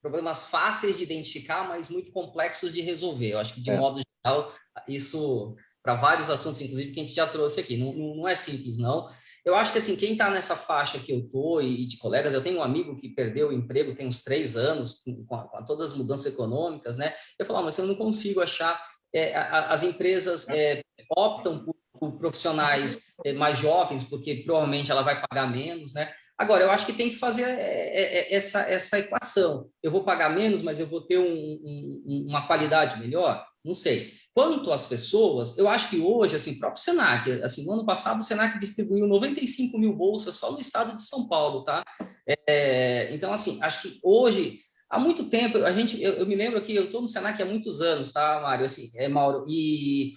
problemas fáceis de identificar, mas muito complexos de resolver. Eu acho que, de modo geral, isso... para vários assuntos, inclusive, que a gente já trouxe aqui. Não é simples, não. Eu acho que, assim, quem está nessa faixa que eu estou e de colegas, eu tenho um amigo que perdeu o emprego tem uns 3 anos, com todas as mudanças econômicas, né? Eu falo, mas eu não consigo achar... as empresas optam por profissionais mais jovens, porque provavelmente ela vai pagar menos, né? Agora, eu acho que tem que fazer essa equação. Eu vou pagar menos, mas eu vou ter uma qualidade melhor? Não sei. Quanto às pessoas, eu acho que hoje, assim, o próprio Senac, assim, no ano passado o Senac distribuiu 95 mil bolsas só no estado de São Paulo, tá? Então, assim, acho que hoje, há muito tempo, eu me lembro que eu estou no Senac há muitos anos, tá, Mário? Assim, Mauro, e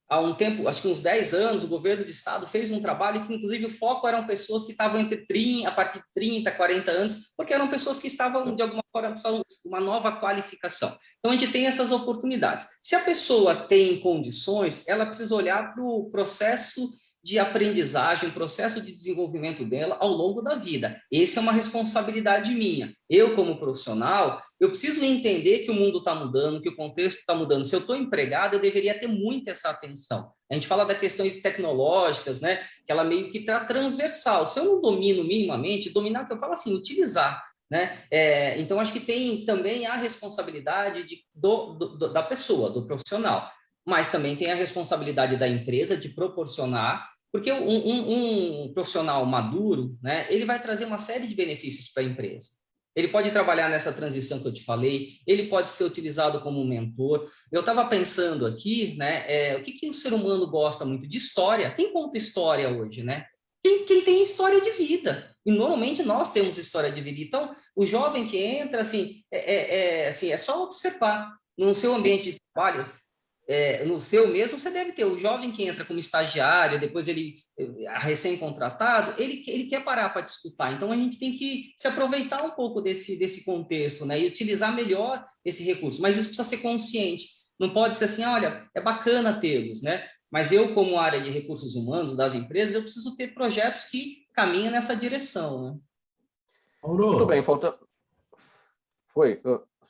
há um tempo, acho que uns 10 anos, o governo do estado fez um trabalho que, inclusive, o foco eram pessoas que estavam a partir de 30, 40 anos, porque eram pessoas que estavam, de alguma forma, precisando de uma nova qualificação. Então, a gente tem essas oportunidades. Se a pessoa tem condições, ela precisa olhar para o processo de aprendizagem, o processo de desenvolvimento dela ao longo da vida. Essa é uma responsabilidade minha. Eu, como profissional, eu preciso entender que o mundo está mudando, que o contexto está mudando. Se eu estou empregado, eu deveria ter muito essa atenção. A gente fala das questões tecnológicas, né? Que ela meio que está transversal. Se eu não domino minimamente, dominar, que eu falo assim, utilizar, né? Então, acho que tem também a responsabilidade da pessoa, do profissional, mas também tem a responsabilidade da empresa de proporcionar, porque um profissional maduro, né, ele vai trazer uma série de benefícios para a empresa. Ele pode trabalhar nessa transição que eu te falei, ele pode ser utilizado como um mentor. Eu estava pensando aqui, né, o que o ser humano gosta muito? De história. Quem conta história hoje, né? Quem tem história de vida. E normalmente nós temos história de vida. Então, o jovem que entra, assim, assim, é só observar no seu ambiente de trabalho. No seu mesmo, você deve ter o jovem que entra como estagiário, depois ele, recém-contratado, ele quer parar para te escutar. Então, a gente tem que se aproveitar um pouco desse contexto, né, e utilizar melhor esse recurso. Mas isso precisa ser consciente. Não pode ser assim, olha, é bacana tê-los, né? Mas eu, como área de recursos humanos das empresas, eu preciso ter projetos que caminhem nessa direção, né? Mauro, muito bem, falta... Foi,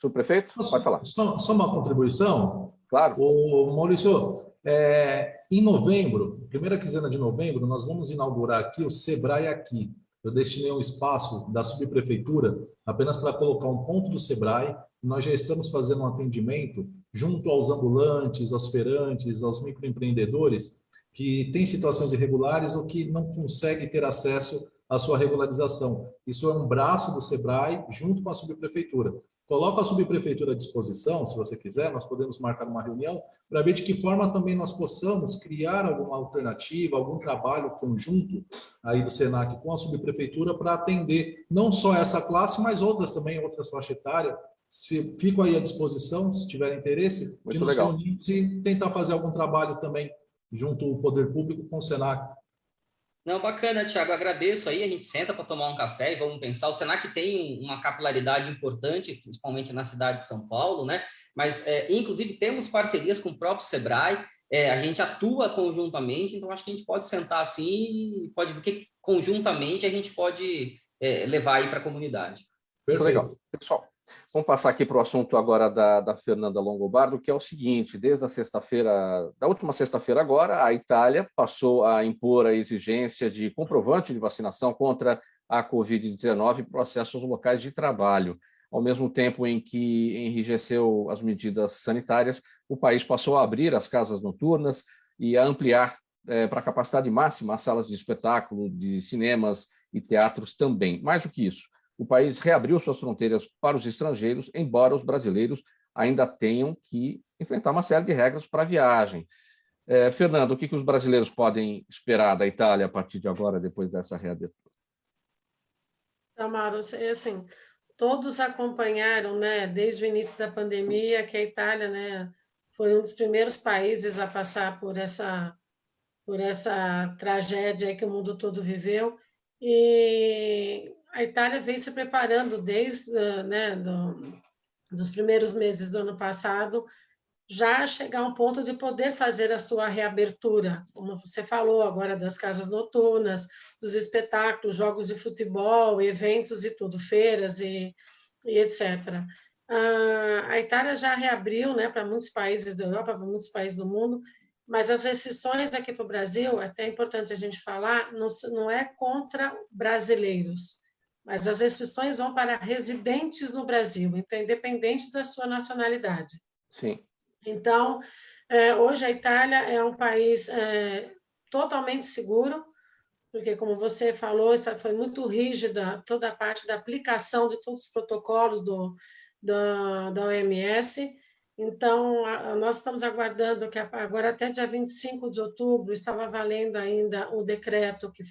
subprefeito? Pode falar. Só uma contribuição. Claro. Ô, Maurício, em novembro, primeira quinzena de novembro, nós vamos inaugurar aqui o Sebrae Aqui. Eu destinei um espaço da subprefeitura apenas para colocar um ponto do Sebrae. Nós já estamos fazendo um atendimento junto aos ambulantes, aos feirantes, aos microempreendedores que têm situações irregulares ou que não conseguem ter acesso à sua regularização. Isso é um braço do Sebrae junto com a subprefeitura. Coloco a subprefeitura à disposição, se você quiser, nós podemos marcar uma reunião para ver de que forma também nós possamos criar alguma alternativa, algum trabalho conjunto aí do Senac com a subprefeitura para atender não só essa classe, mas outras também, outras faixas etárias. Fico aí à disposição, se tiver interesse, de nos reunirmos e tentar fazer algum trabalho também junto ao poder público com o Senac. Não, bacana, Thiago, agradeço aí, a gente senta para tomar um café e vamos pensar. O Senac tem uma capilaridade importante, principalmente na cidade de São Paulo, né? Mas, inclusive, temos parcerias com o próprio Sebrae, a gente atua conjuntamente, então acho que a gente pode sentar assim e pode ver que conjuntamente a gente pode levar aí para a comunidade. Perfeito. Legal. Pessoal, vamos passar aqui para o assunto agora da Fernanda Longobardo, que é o seguinte: desde a sexta-feira, da última sexta-feira agora, a Itália passou a impor a exigência de comprovante de vacinação contra a Covid-19 em processos locais de trabalho. Ao mesmo tempo em que enrijeceu as medidas sanitárias, o país passou a abrir as casas noturnas e a ampliar para a capacidade máxima as salas de espetáculo, de cinemas e teatros também. Mais do que isso, o país reabriu suas fronteiras para os estrangeiros, embora os brasileiros ainda tenham que enfrentar uma série de regras para a viagem. Fernando, o que os brasileiros podem esperar da Itália a partir de agora, depois dessa reabertura? Então, Mauro, assim, todos acompanharam, né, desde o início da pandemia, que a Itália, né, foi um dos primeiros países a passar por essa tragédia que o mundo todo viveu. E a Itália vem se preparando desde dos primeiros meses do ano passado, já chegar a um ponto de poder fazer a sua reabertura, como você falou agora, das casas noturnas, dos espetáculos, jogos de futebol, eventos e tudo, feiras e etc. A Itália já reabriu, né, para muitos países da Europa, para muitos países do mundo, mas as restrições aqui para o Brasil, é até importante a gente falar, não é contra brasileiros, mas as restrições vão para residentes no Brasil, então, independente da sua nacionalidade. Sim. Então, hoje a Itália é um país totalmente seguro, porque, como você falou, foi muito rígida toda a parte da aplicação de todos os protocolos da OMS. Então, nós estamos aguardando que agora até dia 25 de outubro estava valendo ainda o decreto que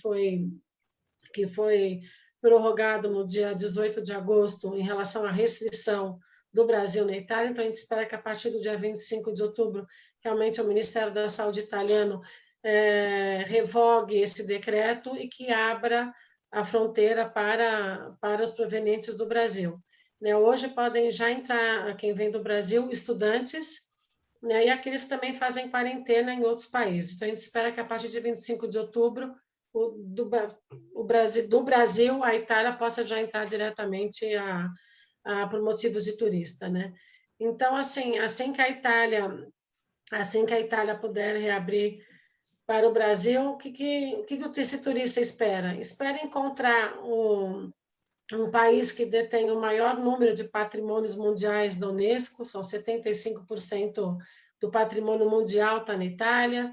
foi prorrogado no dia 18 de agosto em relação à restrição do Brasil na Itália. Então, a gente espera que a partir do dia 25 de outubro, realmente o Ministério da Saúde italiano revogue esse decreto e que abra a fronteira para os provenientes do Brasil. Hoje podem já entrar, quem vem do Brasil, estudantes, e aqueles que também fazem quarentena em outros países. Então, a gente espera que a partir de 25 de outubro, do Brasil, a Itália possa já entrar diretamente por motivos de turista, né? Então, assim que a Itália puder reabrir para o Brasil, o que esse turista espera? Espera encontrar um país que detém o maior número de patrimônios mundiais da Unesco, são 75% do patrimônio mundial está na Itália.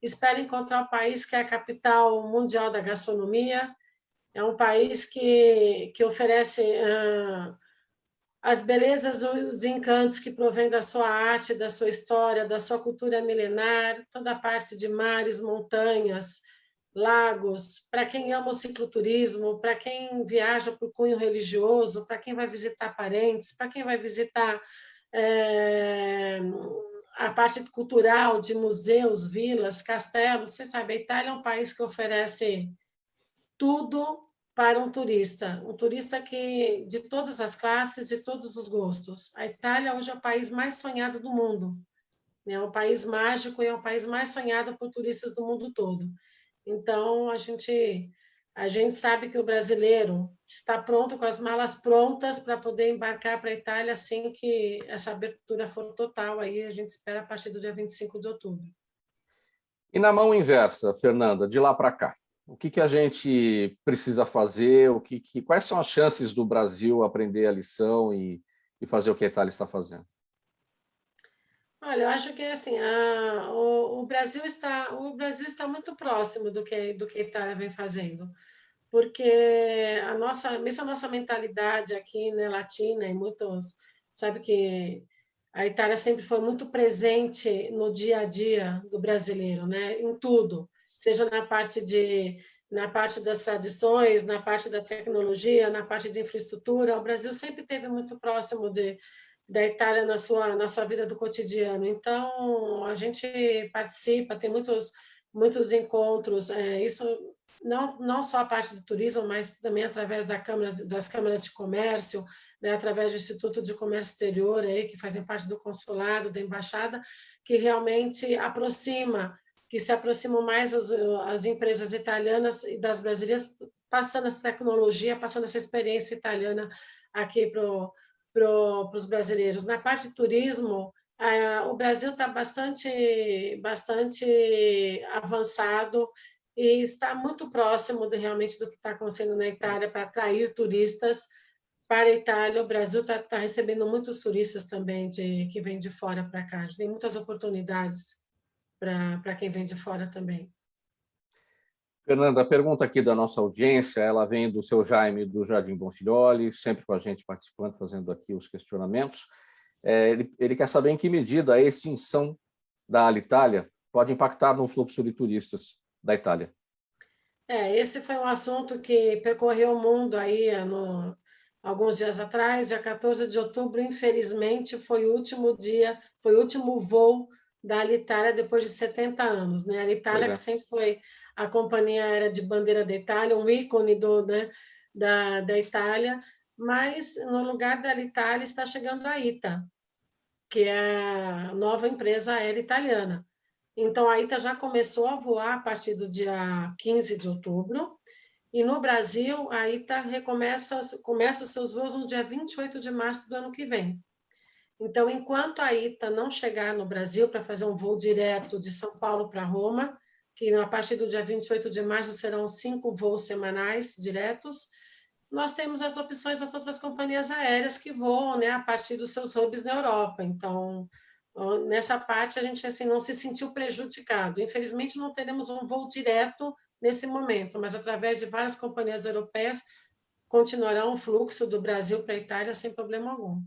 Espera encontrar o país que é a capital mundial da gastronomia, é um país que oferece as belezas, os encantos que provém da sua arte, da sua história, da sua cultura milenar, toda a parte de mares, montanhas, lagos, para quem ama o cicloturismo, para quem viaja por cunho religioso, para quem vai visitar parentes, para quem vai visitar a parte cultural de museus, vilas, castelos. Você sabe, a Itália é um país que oferece tudo para um turista que de todas as classes, de todos os gostos. A Itália hoje é o país mais sonhado do mundo. É um país mágico e é o país mais sonhado por turistas do mundo todo. Então, a gente A gente sabe que o brasileiro está pronto, com as malas prontas para poder embarcar para a Itália assim que essa abertura for total. Aí a gente espera a partir do dia 25 de outubro. E na mão inversa, Fernanda, de lá para cá, o que a gente precisa fazer? Quais são as chances do Brasil aprender a lição e fazer o que a Itália está fazendo? Olha, eu acho que assim, o Brasil está muito próximo do que a Itália vem fazendo, porque mesmo a nossa mentalidade aqui, né, latina, e muitos, sabe que a Itália sempre foi muito presente no dia a dia do brasileiro, né, em tudo, seja na parte das tradições, na parte da tecnologia, na parte de infraestrutura. O Brasil sempre esteve muito próximo da Itália na sua vida do cotidiano. Então, a gente participa, tem muitos encontros, isso não só a parte do turismo, mas também através das câmaras de comércio, né, através do Instituto de Comércio Exterior, aí, que fazem parte do consulado, da embaixada, que realmente que se aproximam mais as empresas italianas e das brasileiras, passando essa tecnologia, passando essa experiência italiana aqui para os brasileiros. Na parte de turismo, o Brasil está bastante avançado e está muito próximo realmente do que está acontecendo na Itália para atrair turistas para a Itália. O Brasil está recebendo muitos turistas também que vêm de fora para cá. Tem muitas oportunidades para quem vem de fora também. Fernanda, a pergunta aqui da nossa audiência, ela vem do seu Jaime, do Jardim Bonfilholi, sempre com a gente participando, fazendo aqui os questionamentos. Ele quer saber em que medida a extinção da Alitalia pode impactar no fluxo de turistas da Itália. Esse foi um assunto que percorreu o mundo aí alguns dias atrás. Dia 14 de outubro, infelizmente, foi o último voo da Alitalia depois de 70 anos, né? A Alitalia, que sempre foi a companhia aérea de bandeira da Itália, um ícone da Itália, mas no lugar da Alitalia está chegando a ITA, que é a nova empresa aérea italiana. Então, a ITA já começou a voar a partir do dia 15 de outubro, e no Brasil, a ITA começa os seus voos no dia 28 de março do ano que vem. Então, enquanto a ITA não chegar no Brasil para fazer um voo direto de São Paulo para Roma, que a partir do dia 28 de março serão 5 voos semanais diretos, nós temos as opções das outras companhias aéreas que voam, né, a partir dos seus hubs na Europa. Então, nessa parte, a gente assim, não se sentiu prejudicado. Infelizmente, não teremos um voo direto nesse momento, mas através de várias companhias europeias, continuará um fluxo do Brasil para a Itália sem problema algum.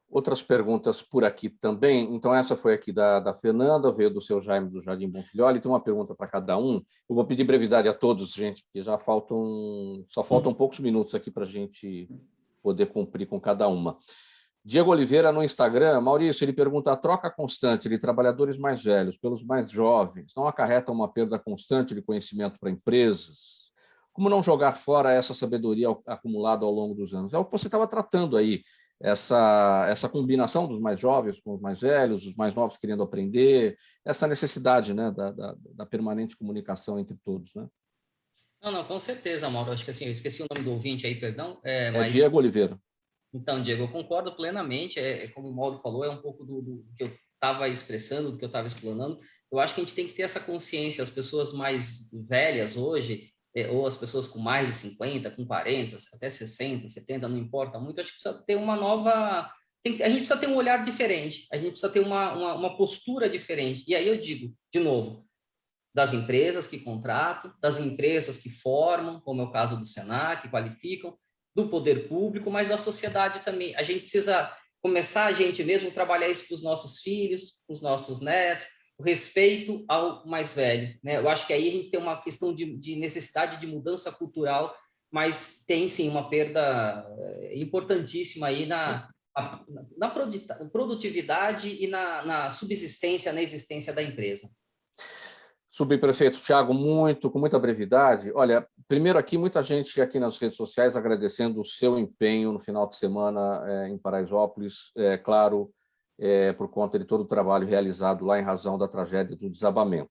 Outras perguntas por aqui também. Então, essa foi aqui da Fernanda, veio do seu Jaime, do Jardim Bonfilholi. Tem uma pergunta para cada um. Eu vou pedir brevidade a todos, gente, porque só faltam poucos minutos aqui para a gente poder cumprir com cada uma. Diego Oliveira, no Instagram. Maurício, ele pergunta: a troca constante de trabalhadores mais velhos pelos mais jovens não acarreta uma perda constante de conhecimento para empresas? Como não jogar fora essa sabedoria acumulada ao longo dos anos? É o que você estava tratando aí. Essa combinação dos mais jovens com os mais velhos, os mais novos querendo aprender, essa necessidade, né, da permanente comunicação entre todos, né? Não, com certeza, Mauro. Acho que assim, eu esqueci o nome do ouvinte aí, perdão. Mas... Diego Oliveira. Então, Diego, eu concordo plenamente. Como o Mauro falou, é um pouco do que eu estava expressando, do que eu estava explanando. Eu acho que a gente tem que ter essa consciência. As pessoas mais velhas hoje, ou as pessoas com mais de 50, com 40, até 60, 70, não importa muito, acho que precisa ter uma nova... a gente precisa ter um olhar diferente, a gente precisa ter uma postura diferente. E aí eu digo, de novo, das empresas que contratam, das empresas que formam, como é o caso do Senac, que qualificam, do poder público, mas da sociedade também. A gente precisa começar, a gente mesmo, trabalhar isso com os nossos filhos, com os nossos netos, o respeito ao mais velho, né? Eu acho que aí a gente tem uma questão de necessidade de mudança cultural, mas tem sim uma perda importantíssima aí na produtividade e na subsistência, na existência da empresa. Subprefeito Thiago, com muita brevidade. Olha, primeiro aqui, muita gente aqui nas redes sociais agradecendo o seu empenho no final de semana em Paraisópolis, claro, por conta de todo o trabalho realizado lá em razão da tragédia do desabamento.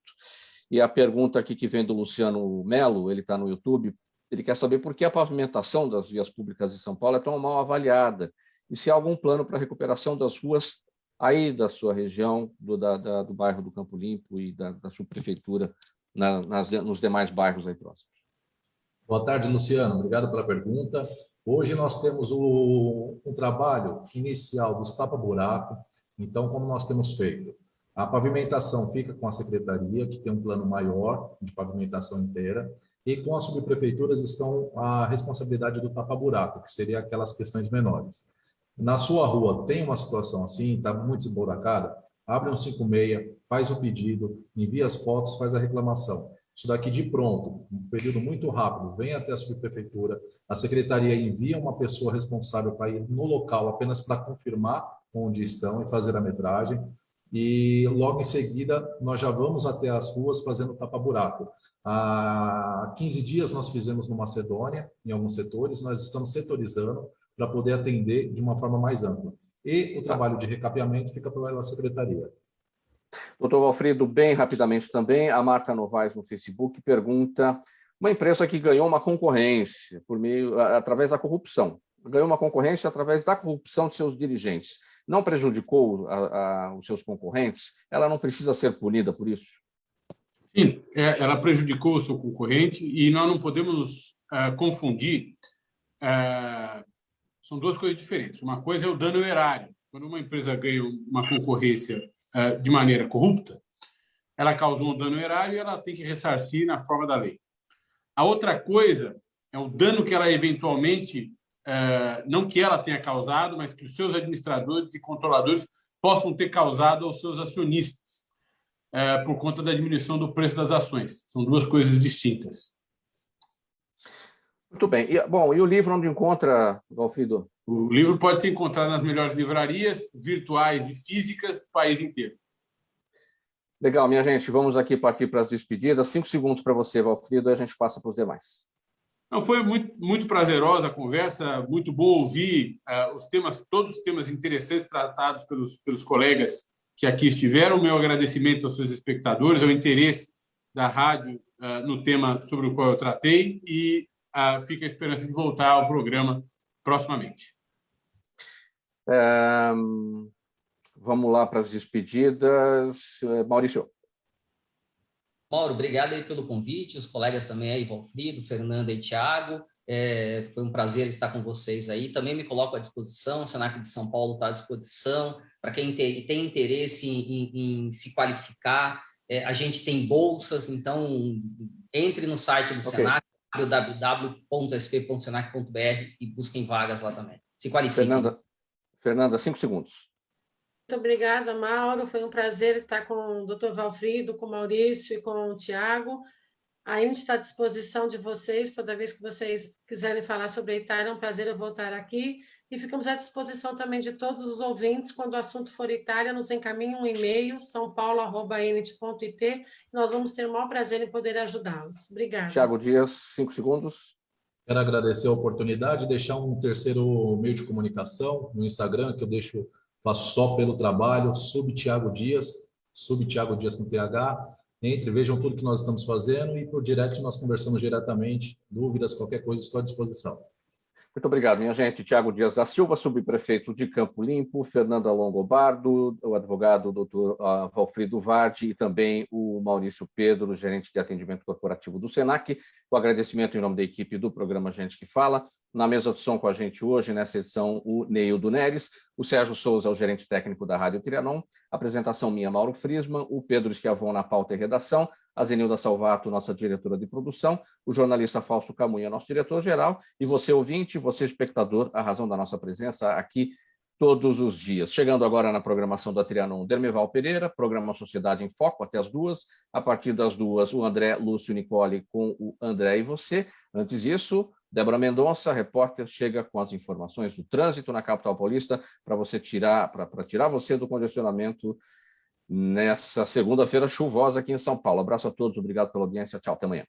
E a pergunta aqui que vem do Luciano Melo, ele está no YouTube, Ele quer saber por que a pavimentação das vias públicas de São Paulo é tão mal avaliada e se há algum plano para a recuperação das ruas aí da sua região, do bairro do Campo Limpo e da subprefeitura nos demais bairros aí próximos. Boa tarde, Luciano. Obrigado pela pergunta. Hoje nós temos um trabalho inicial dos tapa-buraco. Então, como nós temos feito? A pavimentação fica com a secretaria, que tem um plano maior de pavimentação inteira, e com as subprefeituras estão a responsabilidade do tapa-buraco, que seria aquelas questões menores. Na sua rua tem uma situação assim, está muito esburacada, abre um 56, faz o pedido, envia as fotos, faz a reclamação. Isso daqui de pronto, um período muito rápido, vem até a subprefeitura, a secretaria envia uma pessoa responsável para ir no local apenas para confirmar onde estão e fazer a metragem. E logo em seguida nós já vamos até as ruas fazendo tapa-buraco. Há 15 dias nós fizemos no Macedônia, em alguns setores, nós estamos setorizando para poder atender de uma forma mais ampla. E o trabalho de recapeamento fica pela secretaria. Doutor Valfrido, bem rapidamente também, a Marta Novaes no Facebook pergunta, uma empresa que ganhou uma concorrência através da corrupção, ganhou uma concorrência através da corrupção de seus dirigentes, não prejudicou os seus concorrentes? Ela não precisa ser punida por isso? Sim, ela prejudicou o seu concorrente e nós não podemos confundir. São duas coisas diferentes. Uma coisa é o dano erário. Quando uma empresa ganha uma concorrência de maneira corrupta, ela causou um dano erário e ela tem que ressarcir na forma da lei. A outra coisa é o dano que ela eventualmente, não que ela tenha causado, mas que os seus administradores e controladores possam ter causado aos seus acionistas, por conta da diminuição do preço das ações. São duas coisas distintas. Muito bem. E o livro onde encontra, Valfrido? O livro pode ser encontrado nas melhores livrarias virtuais e físicas do país inteiro. Legal, minha gente. Vamos aqui partir para as despedidas. 5 segundos para você, Valfrido, e a gente passa para os demais. Não, foi muito prazerosa a conversa, muito bom ouvir todos os temas interessantes tratados pelos colegas que aqui estiveram. Meu agradecimento aos seus espectadores, ao interesse da rádio no tema sobre o qual eu tratei e fica a esperança de voltar ao programa proximamente. Vamos lá para as despedidas. Maurício. Mauro, obrigado aí pelo convite, os colegas também aí, Valfrido, Fernanda e Thiago. Foi um prazer estar com vocês aí. Também me coloco à disposição, o Senac de São Paulo está à disposição. Para quem tem interesse em se qualificar, a gente tem bolsas, então entre no site do Senac, www.sp.senac.br e busquem vagas lá também. Se qualifiquem. Fernanda, 5 segundos. Muito obrigada, Mauro. Foi um prazer estar com o Dr. Valfrido, com o Maurício e com o Thiago. A gente está à disposição de vocês, toda vez que vocês quiserem falar sobre a Itália, é um prazer eu voltar aqui. E ficamos à disposição também de todos os ouvintes, quando o assunto for Itália, nos encaminhem um e-mail, saopaulo@enit.it, nós vamos ter o maior prazer em poder ajudá-los. Obrigada. Thiago Dias, 5 segundos. Quero agradecer a oportunidade de deixar um terceiro meio de comunicação no Instagram, que eu faço só pelo trabalho, Thiago Dias com TH. Entre, vejam tudo que nós estamos fazendo e por direct nós conversamos diretamente. Dúvidas, qualquer coisa, estou à disposição. Muito obrigado, minha gente. Thiago Dias da Silva, subprefeito de Campo Limpo, Fernanda Longobardo, o advogado doutor Valfrido Vardi e também o Maurício Pedro, gerente de atendimento corporativo do Senac. O agradecimento em nome da equipe do programa Gente que Fala. Na mesa de som com a gente hoje, nessa edição, o Neildo Neres, o Sérgio Souza, o gerente técnico da Rádio Trianon, apresentação minha, Mauro Friesman, o Pedro Schiavon na pauta e redação, a Zenilda Salvato, nossa diretora de produção, o jornalista Fausto Camunha, nosso diretor-geral, e você, ouvinte, você, espectador, a razão da nossa presença aqui todos os dias. Chegando agora na programação da Trianon, Dermeval Pereira, programa Sociedade em Foco, até as 2. A partir das 2, o André, Lúcio Nicole com o André e você. Antes disso, Débora Mendonça, repórter, chega com as informações do trânsito na capital paulista para tirar você do congestionamento nessa segunda-feira chuvosa aqui em São Paulo. Abraço a todos, obrigado pela audiência, tchau, até amanhã.